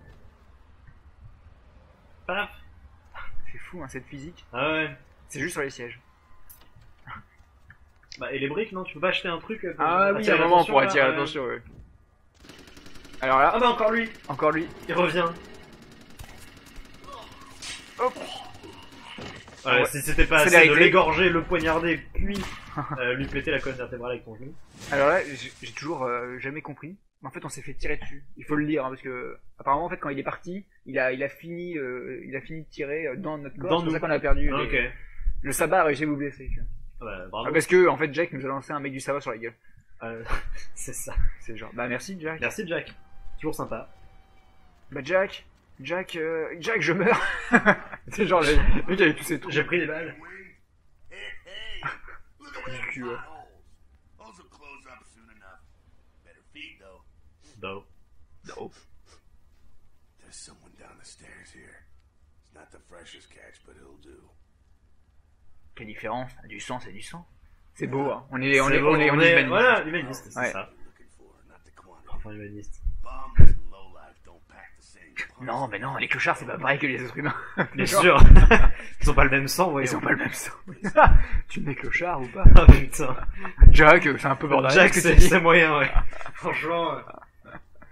Paf. C'est fou, hein, cette physique. Ah ouais. C'est juste sur les sièges. Bah, et les briques, non? Tu peux pas acheter un truc pour Ah oui, attirer à un moment, l'attention, pour là, attirer ouais. l'attention, ouais. Alors là, Ah bah, encore lui. encore lui. Il revient. Hop. Ouais, Ouais. si c'était pas C'est assez la de réglée. l'égorger, le poignarder, puis lui péter la colonne vertébrale avec ton genou. Alors là, j'ai toujours jamais compris. En fait, on s'est fait tirer dessus. Il faut le lire, hein, parce que apparemment, en fait, quand il est parti, il a fini de tirer dans notre corps. Dans C'est pour nous. ça qu'on a perdu. Ah, ok. Le sabbat a réussi à vous blesser. Tu vois. Ah bah, Ah, bravo. parce que, en fait, Jack nous a lancé un mec du sabbat sur la gueule. C'est ça. C'est genre, bah merci Jack. Merci, Jack. Toujours sympa. Bah Jack, je meurs. C'est genre, le mec avait tous ses trucs. J'ai pris des balles. Hey, hey! Look at Du those cul, ouais. potholes. Those will close up soon enough. Better feed though. No. No. There's someone down the stairs here. It's not the freshest catch, but it'll do. Quelle différence. Du sang, c'est du sang. C'est beau, hein. On est humaniste. Voilà, humaniste, c'est Ouais. ça. Looking for, not the quantity. Enfin, humaniste. Bombs and lowlife don't pack the same punch. Non, mais non, les clochards, c'est pas pareil que les êtres humains. Bien sûr. Ils ont pas le même sang, voyons. Ils ont pas le même sang. Tu mets clochard ou pas? Ah putain. Jack, c'est un peu borderline. Jack, ce que tu dis. c'est moyen, ouais. Franchement,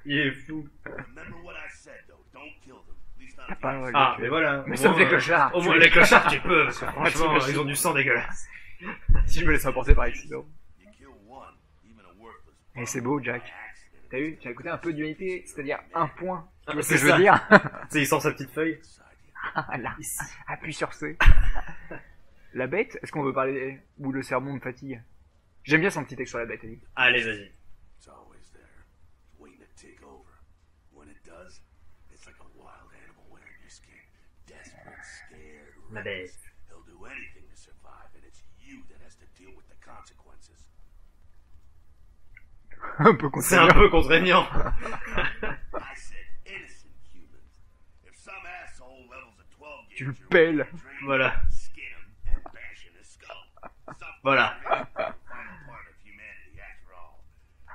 il est fou. Remember what I said, though. Don't kill them. At least not T'as pas le droit de Ah, les tuer. mais voilà. Mais Au sauf moins, les clochards. Au moins, les clochards, tu peux, parce que franchement, t'imagines. ils ont du sang dégueulasse. Si je me laisse emporter par accident. You kill one, even a worthless Et c'est beau, Jack. by accident. T'as vu? Tu as écouté un peu d'humanité, c'est-à-dire un point. Tu vois ce c'est que je veux ça. dire? Tu sais, il sort sa petite feuille. Ah là, appuie sur C. La bête, est-ce qu'on veut parler ou le sermon me fatigue? J'aime bien son petit texte sur la bête, Ellie. Allez, vas-y. It's always there, waiting to take over. When it does, it's like a wild animal wearing your skin. Desperate, scared, La reckless. bête. He'll do anything to survive, and it's you that has to deal with the consequences. Un peu C'est un contraignant. peu contraignant. I said innocent humans. If some asshole levels a 12 Tu le gauge or pèles. drain, Voilà. skin him and bash in his skull. Something Voilà. like that. Fun part of humanity, after all.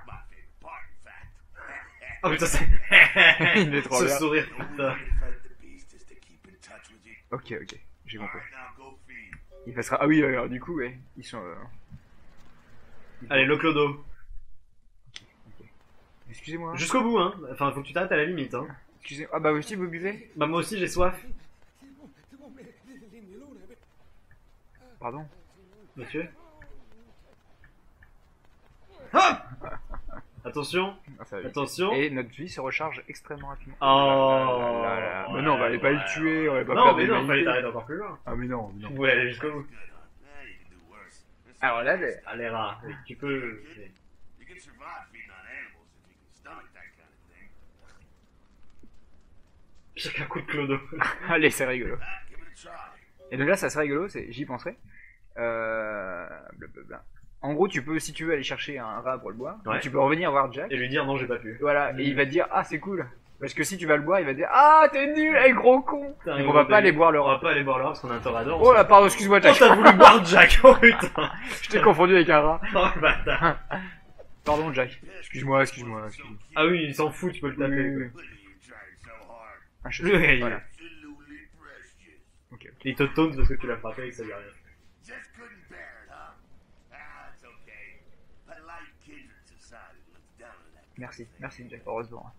My favorite part, in fact. Oh putain, c'est... Il est trop Ce bien. sourire, The only putain. way to fight the beast is to keep in touch with you. Ok, ok, j'ai compris. Alright, now go feed. Il passera. Ah oui, alors du coup, ouais, ils sont. Allez, le clodo. Excusez-moi. Jusqu'au bout, hein. Enfin, faut que tu t'arrêtes à la limite, hein. Excusez. Ah bah aussi, vous buvez? Bah, moi aussi, j'ai soif. Pardon. Monsieur. Hop! Attention, Ah, ça va vite. attention. Et notre vie se recharge extrêmement rapidement. Oh. Là, là, là. Mais non, on va aller pas le tuer, on va pas Non, perdre mais non, l'humanité. fallait t'arrêter encore plus loin. Ah mais non, mais non. Vous voulez aller jusqu'au bout. Good, huh? Yeah, you can do worse. Alors là, Allez, rats, tu peux... You can survive feeding on animals if you can stomach that kind of thing. Chaque un coup de clodo. allez, c'est rigolo. Ah, give it a try. Et donc là, ça c'est rigolo, j'y penserai. Blablabla. En gros, tu peux, si tu veux, aller chercher un rat pour le boire. Ouais. Tu peux revenir voir Jack. Et lui dire non, j'ai pas pu. Voilà, et il va te dire ah c'est cool. Parce que si tu vas le boire, il va te dire ah t'es nul, hey, gros con. Putain, Donc on va pas aller boire le On va rat. pas aller boire le rat parce qu'on a un torador. Oh là, pardon, excuse-moi Oh, Jack. t'as voulu boire Jack, oh putain. Je t'ai confondu avec un rat. Oh le bâtard. Pardon Jack. Excuse-moi. Ah oui, il s'en fout, tu peux le Oui, taper. oui, oui. Look at you trying so hard. Ah, je- Oui. Voilà. Absolutely precious. Ok. Il te taunt parce que tu l'as frappé et que ça lui arrive. Just couldn't bear it, huh? Ah, it's okay. I like kindred society looks down on that. Merci Jack, heureusement.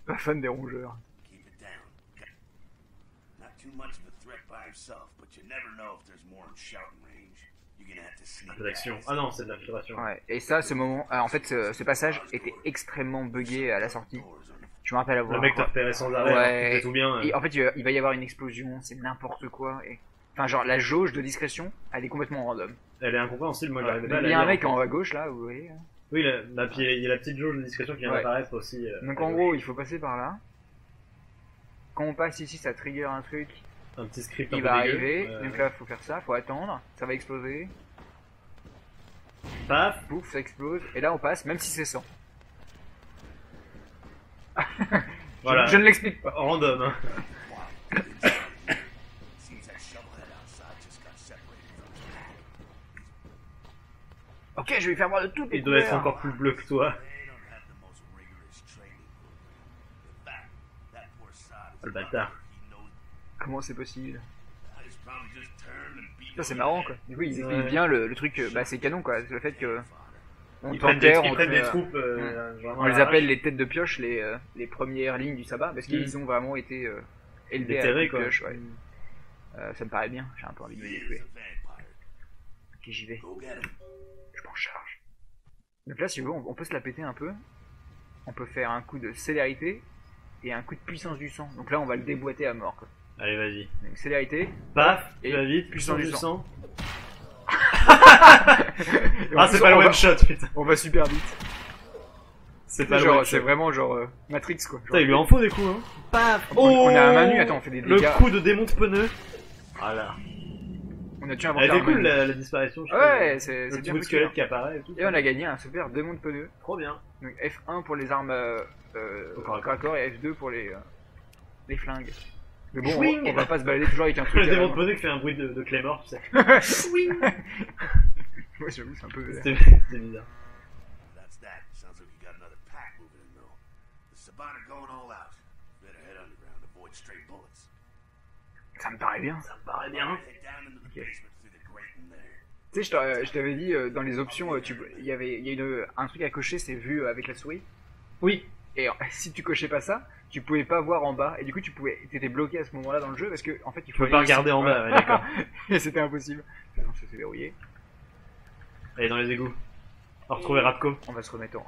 Pas fan des rongeurs. Keep it down. Not too much of a threat by himself, but you never know if there's more in shouting range. You're gonna have to sneak Un peu d'action. past. Ah non, c'est de l'infiltration. Ouais. Et ça, ce moment, en fait, ce passage était extrêmement buggé à la sortie. Je me rappelle avoir. Le mec t'a repéré sans arrêt, Ouais. alors qu'il fait tout bien. Et en fait, il va y avoir une explosion, c'est n'importe quoi. Et... Enfin, genre, la jauge de discrétion, elle est complètement random. Elle est incompréhensible, moi j'arrivais pas à la Il y a un lire, mec en en haut à gauche, là, vous voyez. fait. Oui, puis il y a la petite jauge de discrétion qui vient Ouais. d'apparaître aussi. Donc à en gauche. gros, il faut passer par là. Quand on passe ici, ça trigger un truc. Un petit script un Il peu va dégueu. arriver. Donc là, faut faire ça, faut attendre. Ça va exploser. Paf. Pouf, ça explose. Et là, on passe, même si c'est 100. Voilà. Je ne l'explique pas. Random, hein. Seems that shovelhead outside just got separated from his Ok, je vais faire voir de toutes les Il doit être couleurs. encore plus bleu que toi. They don't have the most rigorous training program. In fact, that poor sod is Le bâtard. he knows. Comment c'est possible? He's probably just turned and beat Ça c'est marrant quoi. Du coup ils expliquent Ouais. bien le truc, bah c'est canon quoi, le fait que on Ils prennent des, t'enterre, ils prennent des te- troupes. Vraiment on à les l'arrache. appelle les têtes de pioche, les premières lignes du sabbat, parce qu'ils ont vraiment été élevés à Déterrés, la quoi. pioche, ouais. Ça me paraît bien, j'ai un peu envie de me les tuer. He's a vampire. Ok j'y vais, Go get him. je m'en charge. Donc là si vous voulez on peut se la péter un peu, on peut faire un coup de célérité et un coup de puissance du sang, donc là on va le déboîter à mort quoi. Allez, vas-y. Donc célérité, Paf, Et tu vas vite, puissance puissance du du sang. et en Ah, plus, c'est pas le on one va- shot, putain. On va super vite. C'est pas le Genre, one c'est shot. vraiment genre Matrix quoi. Genre, Putain, il lui en faut des coups, hein. Paf. on a un Manu, attends on fait des Le dégâts. coup de démon de pneu. Voilà. On a tué un Elle vampire était cool Manu. la disparition. je Ouais, trouve. c'est Le petit bien bout de foutu, hein. squelette qui apparaît et tout. Et on a gagné un super démon de pneu. Trop bien. Donc F1 pour les armes Au corps corps à corps et F2 pour les flingues. Mais bon, Chouing on va pas se balader toujours avec un truc. Le démon de pneu qui fait un bruit de Claymore, tu sais. Ouais, j'avoue, c'est un peu. C'était bizarre. That's that. Sounds like you got another pack moving in, though. The Sabana going all out. Better head underground, avoid stray bullets. Ça me paraît bien. Ça me paraît bien. Head down into the basement through the grate in there. Tu sais, je t'avais dit dans les options, il y a un truc à cocher, c'est vu avec la souris. Oui. Et si tu cochais pas ça, tu pouvais pas voir en bas. Et du coup, t'étais bloqué à ce moment-là dans le jeu parce que en fait, il Tu peux pas regarder en bas, ouais, d'accord. Et c'était impossible. Non, ça s'est verrouillé. Allez, dans les égouts. On va retrouver Radko. On va se remettre en.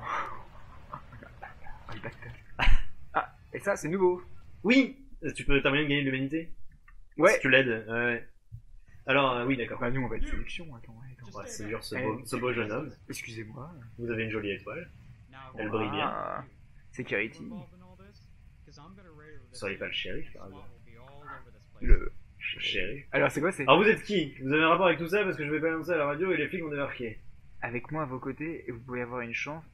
Ah, et ça, c'est nouveau. Oui. Tu peux t'as moyen de gagner de l'humanité. Ouais. Si tu l'aides. Ouais. Alors, oui, d'accord. Bah, nous, on va être sélection. Attends. Ouais, c'est dur ce beau jeune homme. Excusez-moi. Vous avez une jolie étoile. Elle brille bien. Ah, Security. Soyez pas le shérif, par hasard. Le. Shérif. Alors, c'est quoi? C'est Alors vous êtes qui? Vous avez un rapport avec tout ça parce que je vais pas annoncer à la radio et les flics ont débarqué. avec moi à vos côtés et vous pouvez avoir une chance.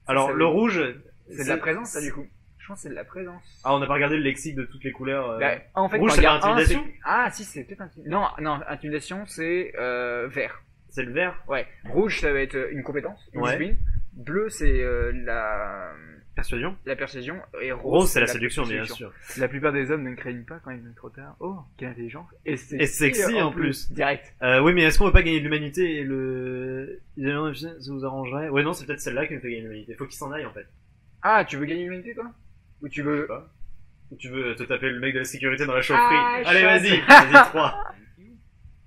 Alors ça le veut- rouge, C'est de la présence, ça, du coup. Je pense que c'est de la présence. Ah, on n'a pas regardé le lexique de toutes les couleurs. Bah, en fait, rouge, quand c'est il y a pas intimidation Ah, si, c'est peut-être intimidation. Non, intimidation, c'est vert. C'est le vert. Ouais. Rouge, ça va être une compétence, une Ouais. discipline. Bleu, c'est Persuasion. la persuasion. Et Rose, c'est la séduction, bien sûr. La plupart des hommes ne craignent pas quand ils viennent trop tard. Oh, quelle intelligence. Et sexy, en plus. Direct. Oui, mais est-ce qu'on peut pas gagner de l'humanité et le... Ça vous arrangerait? Ouais, non, c'est peut-être celle-là qui nous fait gagner de l'humanité. Faut qu'il s'en aille, en fait. Ah, tu veux gagner l'humanité, toi? Ou tu veux... pas. Ou tu veux te taper le mec de la sécurité dans la chaufferie? Ah, Allez, chatte. vas-y, 3.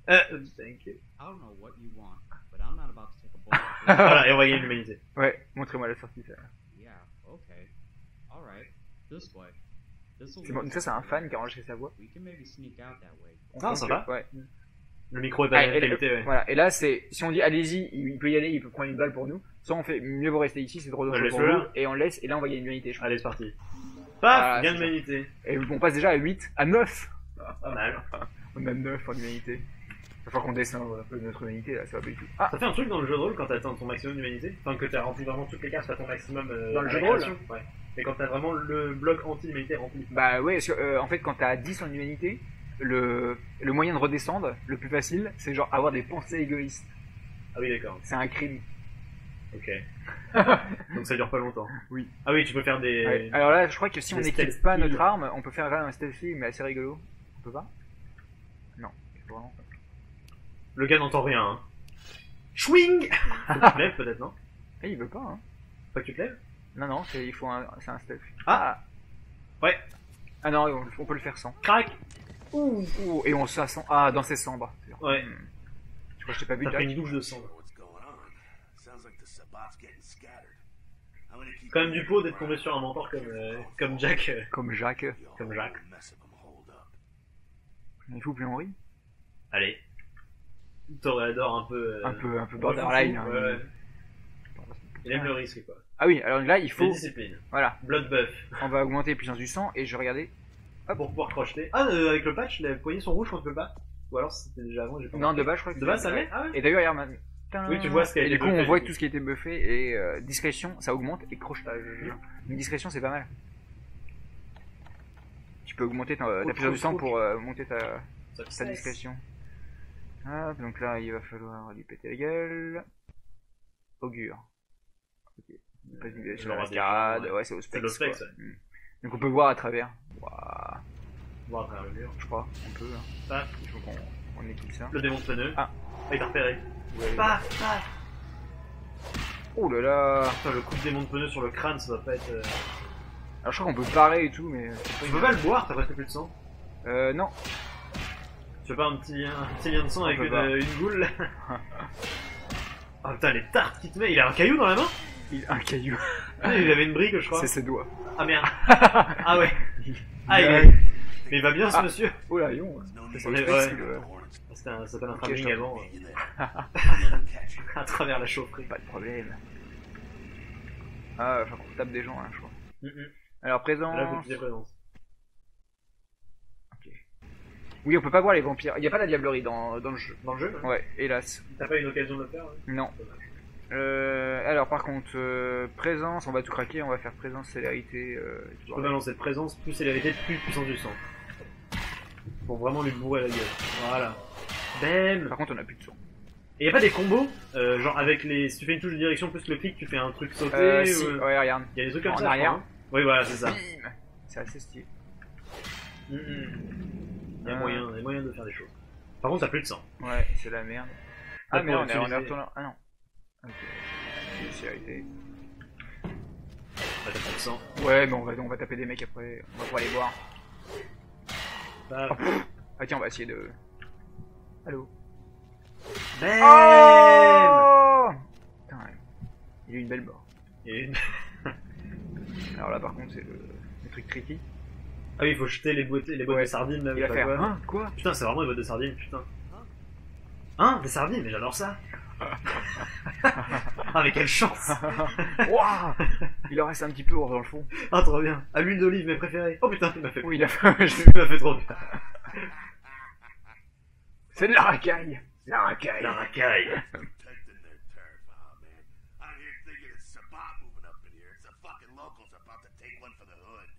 Thank you. I don't know what you want, but I'm not about to take a bullet. Voilà, et on va gagner de l'humanité. Ouais, montrez-moi la sortie, ça. Yeah, okay. Alright. This way. This'll C'est bon, ça, c'est un fan qui a enregistré sa voix. We can maybe sneak out that way. Ah, sympa. Ouais. Le micro est Ah, pas et de là- qualité, ouais. Voilà, et là c'est, si on dit allez-y, il peut y aller, il peut prendre une balle pour nous, soit on fait mieux vaut rester ici, c'est trop dangereux pour laisse-le nous, là. et on laisse, et là on va gagner une unité, je pense. Allez, c'est parti. Paf, Ah, gain de c'est ça. l'humanité. Et on passe déjà à 8, à 9. Pas mal. On a 9 en humanité. Il va falloir qu'on descende un peu de notre humanité là, ça va pas du tout. Ah, Ça fait un truc dans le jeu de rôle quand t'as atteint ton maximum d'humanité? Enfin, que t'as rempli vraiment toutes les cases, pas ton maximum Dans le à jeu la de rôle création. Ouais. Mais quand t'as vraiment le bloc anti-humanité rempli. bah ouais, parce que, en fait quand t'as 10 en humanité, le moyen de redescendre, le plus facile, c'est genre avoir des pensées égoïstes. Ah oui, d'accord. C'est un crime. Ok. Donc ça dure pas longtemps. Oui. Ah oui, tu peux faire des... Ouais. Alors là, je crois que si on Des n'équipe stealth pas kills. notre arme, on peut faire un stealthy mais assez rigolo. On peut pas? Non, vraiment. Le gars n'entend rien, hein. Chouing. Faut que tu te lèves, peut-être, non? Eh, il veut pas, hein. Pas que tu te lèves? Non, non, il faut c'est un stealth. Ah. Ouais. Ah non, on peut le faire sans. Crac. Ouh, et on s'ascend. Ah, dans ses cendres. Ouais. Tu crois que je t'ai pas vu, T'as pris Jack? une douche de sang. What's going on? Sounds like the Sabat's getting scattered. I'm gonna keep Quand même du pot d'être tombé sur un mentor comme Jack. Comme Jacques. Comme Jacques. Mess of 'em hold up. Il faut plus Henri. Allez. Toréador un peu... Un peu borderline. Hein. Ouais, ouais. Il aime le risque, quoi. Ah oui, alors là, il Faut... faut. discipline. Voilà, Blood buff. on va augmenter la puissance du sang et je vais regarder. Pour pouvoir crocheter. Ah, avec le patch, les poignées sont rouges quand tu peux pas. Ou alors c'était déjà avant, j'ai pas Non, remarqué. de base, je crois que De base, ça l'est? Ah ouais. Et d'ailleurs, regarde maintenant. Oui, tu vois ce qui a Et été du coup, buffé, on voit du coup. tout ce qui a été buffé et discrétion, ça augmente et crochetage. Une discrétion, c'est pas mal. Tu peux augmenter ta puissance du sang pour monter ta discrétion. Hop, donc là, il va falloir lui péter la gueule. Augure. Ok. Pas du sur la l'aura déjà, mascarade. ouais. Ouais, c'est au specs. le specs, quoi. ouais. Donc on peut voir à travers. Waouh. Voir à travers le mur. Je crois, on peut. Hein. Paf. Il faut qu'on équipe ça. Le démon de pneu. Ah. Il t'a repéré. Ouais. Paf, paf. Oh là là. Putain, le coup de démon de pneu sur le crâne, ça doit pas être... Alors je crois qu'on peut parer et tout, mais. Tu peux pas le boire, t'as presque plus de sang. Non. Tu veux pas un petit lien de sang On avec peut pas. une boule? Ah putain, les tartes qu'il te met, il a un caillou dans la main? Il a un caillou. Ah, il avait une brique, je crois. C'est ses doigts. Ah merde. Ah ouais. Ah, Il il a- est... Mais il va bien ce Ah. monsieur. Oh là, Yon. No C'est need au Ouais, specs, ouais. le- Ça s'appelle un Ok, travelling je avant, to you there. Let 'em catch you. à travers la chaufferie. Pas de problème. Ah, enfin qu'on tape des gens, hein, je crois. Mhm. Alors, présence. Là, faut que tu aies présence. Oui, on peut pas voir les vampires. Il y a pas la diablerie dans le jeu. Dans le jeu, Ouais, hélas. t'as pas eu une occasion de le faire? Non. Alors par contre, présence, on va tout craquer, on va faire présence, célérité. Je peux balancer de présence, plus célérité, plus puissance du sang. Pour vraiment lui bourrer la gueule. Voilà. Bam. Par contre, on a plus de son. Et y a pas des combos genre avec les... Si tu fais une touche de direction plus le clic, tu fais un truc sauté Si, ouais, regarde. Y a des trucs comme En ça, arrière. je crois, hein. Oui, voilà, c'est ça. Bim. C'est assez stylé. Il y a moyen de faire des choses. Par contre, t'as plus de sang. Ouais, c'est la merde. Ah Pour merde, on est utiliser- retourné. Ah non. Ok. Célérité. T'as plus de sang. Ouais, mais on va taper des mecs après. On va pouvoir les voir. Bah, Ah tiens, on va essayer de. Allô. bam. Oh putain, ouais. Il a eu une belle mort. Et- Alors là, par contre, c'est le truc tricky. Ah oui, il faut jeter les boîtes Ouais. de sardines là. Il va je sais faire. pas quoi. Hein quoi. Putain, c'est vraiment une boîte de sardines, putain. Hein? Des sardines, mais j'adore ça. Ah, mais quelle chance. Waouh. Il en reste un petit peu dans le fond. Ah, trop bien. À l'huile d'olive, mes préférés. Oh putain, il m'a fait... Oui, il a fait. Il m'a fait trop bien. C'est de la racaille. La racaille. La racaille. Protecting their turf. Oh, man. I'm here thinking it's Sabat moving up in here. It's the fucking locals about to take one for the hood.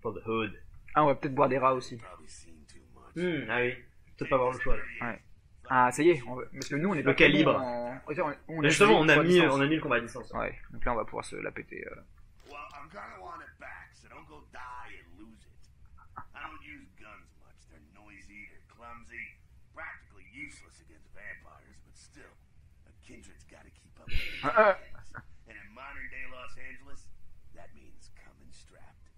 For the hood. Ah, on va peut-être boire des rats aussi. Probably seen too much. Ah oui. Peut-être pas avoir le choix là. Ouais. Ah, ça y est. Parce que nous, on est Le pas calibre. on Justement, on a mis distance. le combat à distance. Ouais. Donc là, on va pouvoir se la péter. Well, I'm gonna want it back, so don't go die and lose it. I don't use guns much. They're noisy, they're clumsy, practically useless against vampires, but still, a kindred's gotta keep up with the times. And in modern day Los Angeles, that means coming strapped.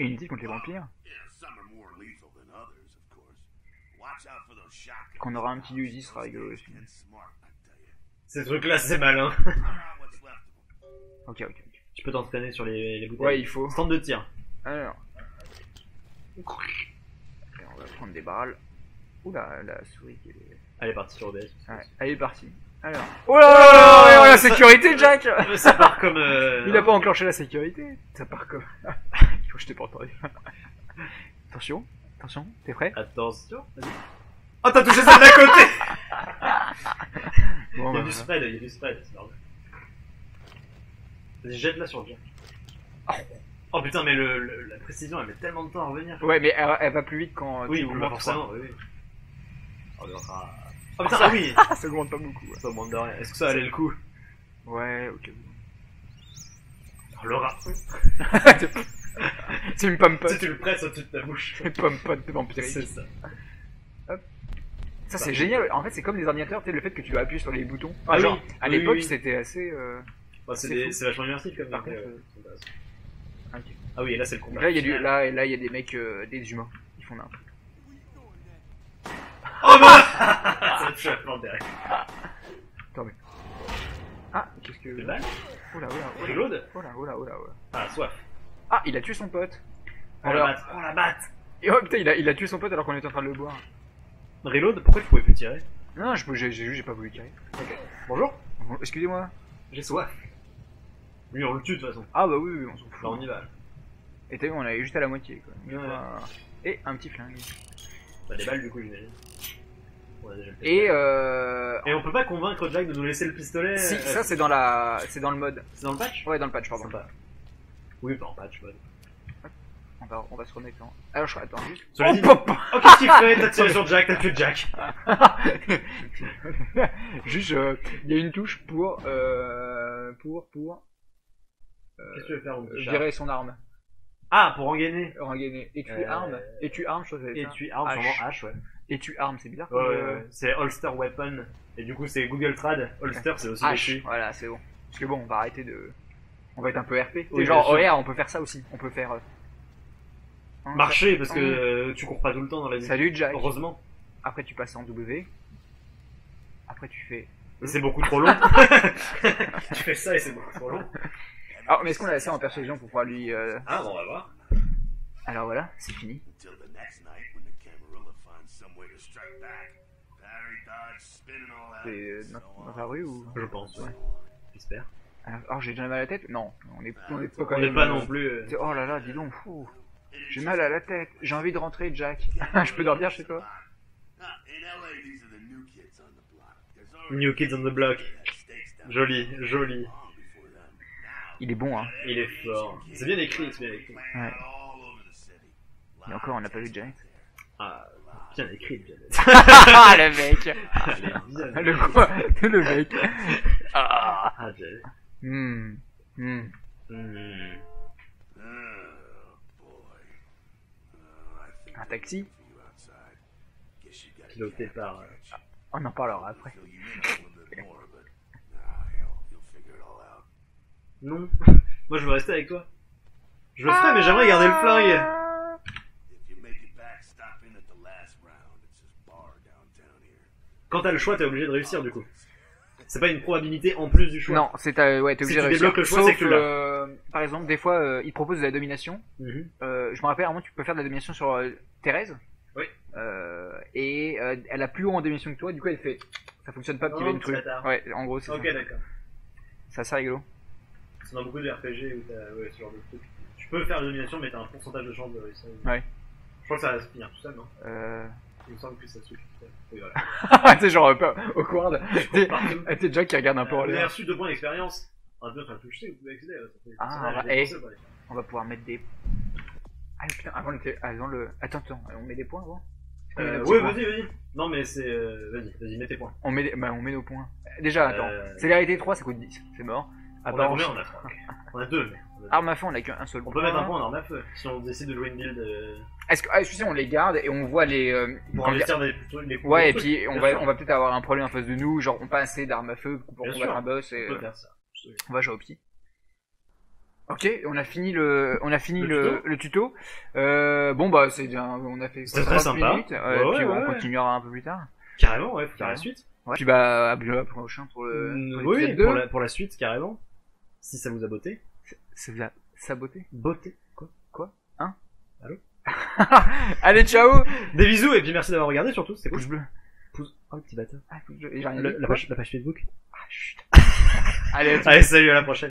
Et inutile contre les vampires. Yeah, some are more lethal than others, of course. Watch out for those shotguns. Quand on aura un petit Uzi, ce sera rigolo aussi. Get smart, I tell you. Ces trucs-là, c'est malin. Fire out what's left of them. Ok. Tu peux t'entraîner sur les bouteilles. Ouais, il faut. Stand de tir. Alors. Et on va prendre des barrels. Oula, la souris qui est. Allez, parti sur OBS. Ouais, allez, parti. Alors. Oh là là, la sécurité, Jack. Ça part comme... Il a pas enclenché la sécurité. Ça part comme. Il faut que je t'ai pas entendu. Attention, t'es prêt? Attention. Vas-y. Oh, t'as touché celle d'à côté. Bon, Il y a bah, du spread, c'est normal. Vas-y, jette-la sur le Jack. Oh putain, mais la précision, elle met tellement de temps à revenir. ouais, mais elle va plus vite quand Oui, tu bah, augmentes, forcément, quoi. oui. Oh putain, ah oui. Ça augmente pas beaucoup. Ouais, Ça augmente de rien. Est-ce que ça valait le coup? ouais, ok. Oh, le rat. C'est une pomme Tu sais, pote. tu le presses au-dessus de ta bouche. Une pomme pote de vampirique. C'est ça. Ça c'est génial. En fait, c'est comme les ordinateurs, tu sais, le fait que tu dois appuyer sur les boutons. Ah oui, genre, à oui, l'époque, oui. c'était assez. Bah, C'est fou. c'est vachement immersif comme Par même, contre, c'est intéressant. Ok. Ah oui, et là c'est le Donc combat. là, il y a du, là, il y a des mecs, des humains. Ils font n'importe. Oh bah ça me touche la plante derrière. Attendez. Ah, qu'est-ce que. Le balle Oula. Reload. Oula. Ah, soif. Ah, il a tué son pote. On la batte. On la batte. Et oh putain, il a tué son pote alors qu'on était en train de le boire. Reload, pourquoi tu pouvais plus tirer? Non, j'ai pas voulu tirer. Ok. Bonjour. Bon, excusez-moi. J'ai soif. Lui on le tue de toute façon. Ah bah oui, on s'en fout. Là on y va. Et t'as vu, on avait juste à la moitié quoi. Ouais. Et un petit flingue. Bah des balles du coup j'imagine. On a déjà le Et Et on peut pas convaincre Jack de nous laisser le pistolet. si, ça c'est dans le mode. C'est dans le patch? Ouais, dans le patch, pardon. Sympa. Oui, pas en patch mode. On va se remettre en. Alors je attends juste. Cela dit- pop. Oh qu'est-ce qu'il fait? T'as tiré sur Jack, t'as tué Jack. Juste, il y a une touche pour. Qu'est-ce que tu veux faire au Je dirais son arme. Ah, pour engainer. Rengainer. Et tu armes. Et tu armes, je crois que c'est Et ça. tu armes, H. sûrement H, ouais. Et tu armes, c'est bizarre. Ouais, c'est Holster Weapon. Et du coup, c'est Google Trad. Holster, c'est aussi H. dessus. Voilà, c'est bon. Parce que bon, on va arrêter de. On va être un peu RP. Oui, Et genre, bien sûr. OR, on peut faire ça aussi. On peut faire. Hein, Marcher, parce que tu cours pas tout le temps dans la vie. Salut Jack. Heureusement. Après, tu passes en W. Après, tu fais. Mais c'est beaucoup trop long. Tu fais ça et c'est beaucoup trop long. Alors, mais est-ce qu'on a ça en persuasion pour pouvoir lui. Ah, bon, on va voir. Alors voilà, c'est fini. Until the next night when the Camarilla finds some way to strike back. Parry, dodge, spin and all that. C'est dans la rue ou. Je pense, ouais. J'espère. Alors, j'ai déjà mal à la tête? Non, on est pas quand On n'est même. pas non plus. Oh là là, dis donc, fou. J'ai mal à la tête. J'ai envie de rentrer, Jack. Je peux dormir chez toi? In LA, these are the new kids on the block. There's New kids on the block. stakes Joli, joli. Il est bon, hein. Il est fort. C'est bien écrit, c'est bien écrit. Ouais. Et encore, on n'a pas vu Janet. Ah, bien écrit, Janet. Ah, le mec. Ah, elle est bien. Le quoi? Le mec. Ah. Ah, Janet. Hmm. Hmm. Un taxi? Piloté par... On en parlera après. Non. Moi, je veux rester avec toi. Je le ferais, mais j'aimerais garder le flingue. Quand t'as le choix, t'es obligé de réussir, du coup. C'est pas une probabilité en plus du choix. Non, c'est ouais, t'es Si obligé de tu réussir. débloques le choix, Sauf, c'est que tu l'as. par exemple, des fois, ils te proposent de la domination. Mhm. Je me rappelle, à un moment, tu peux faire de la domination sur Thérèse. Oui. Et elle a plus haut en domination que toi, du coup, elle fait. Ça fonctionne pas, petit Oh, ventru. bâtard. Ouais, en gros, c'est Ok, ça. d'accord. C'est assez rigolo. C'est dans beaucoup de RPG où t'as ce genre de truc. Tu peux faire la domination, mais t'as un pourcentage de chance de réussir. Ouais. Je crois que ça va se finir tout seul, non? Euh... Il me semble que ça suffit tout seul. Oui, voilà. tu sais, genre, au courant Partout. t'es Jack qui regarde un peu en Vous avez l'air. reçu 2 points d'expérience. Un peu, enfin, tout jeter, vous pouvez accéder. Ah, bah, hey. On va pouvoir mettre des. Ah putain, avant le. Attends, on met des points avant? Ouais, vas-y. Non, mais c'est. Vas-y, mets tes points. On met nos points. Déjà, attends. Célérité 3, ça coûte 10. C'est mort. On a combien? On a 3. On a 2, mais. Arme à feu, on a qu'un seul On point. peut mettre un point en arme à feu. Si on décide de jouer une build. Est-ce que on les garde et on voit les. Pour comment investir dire- les Ouais, et trucs. puis on va peut-être avoir un problème en face de nous, genre on pas assez d'armes à feu pour Bien combattre sûr. un boss et On peut faire ça. on va jouer au petit. Ok, on a fini le tuto. Bon bah c'est bien, on a fait C'était très 30 sympa. minutes, Ouais, puis ouais, on ouais. continuera un peu plus tard. Carrément, ouais, pour la Carrément. suite. Ouais. Puis bah à le prochain pour Oui, l'épisode 2. pour la suite, carrément. Si ça vous a botté. C'est de la saboter. Botté. Quoi? Hein? Allô? Allez, ciao. Des bisous et puis merci d'avoir regardé surtout, c'était Pouce cool. bleu. Oh, le petit bâtard. Ah, pouce bleu. Et j'ai rien La dit. page Facebook. Ah, chut. Allez, à tout de suite. Allez, salut, à la prochaine.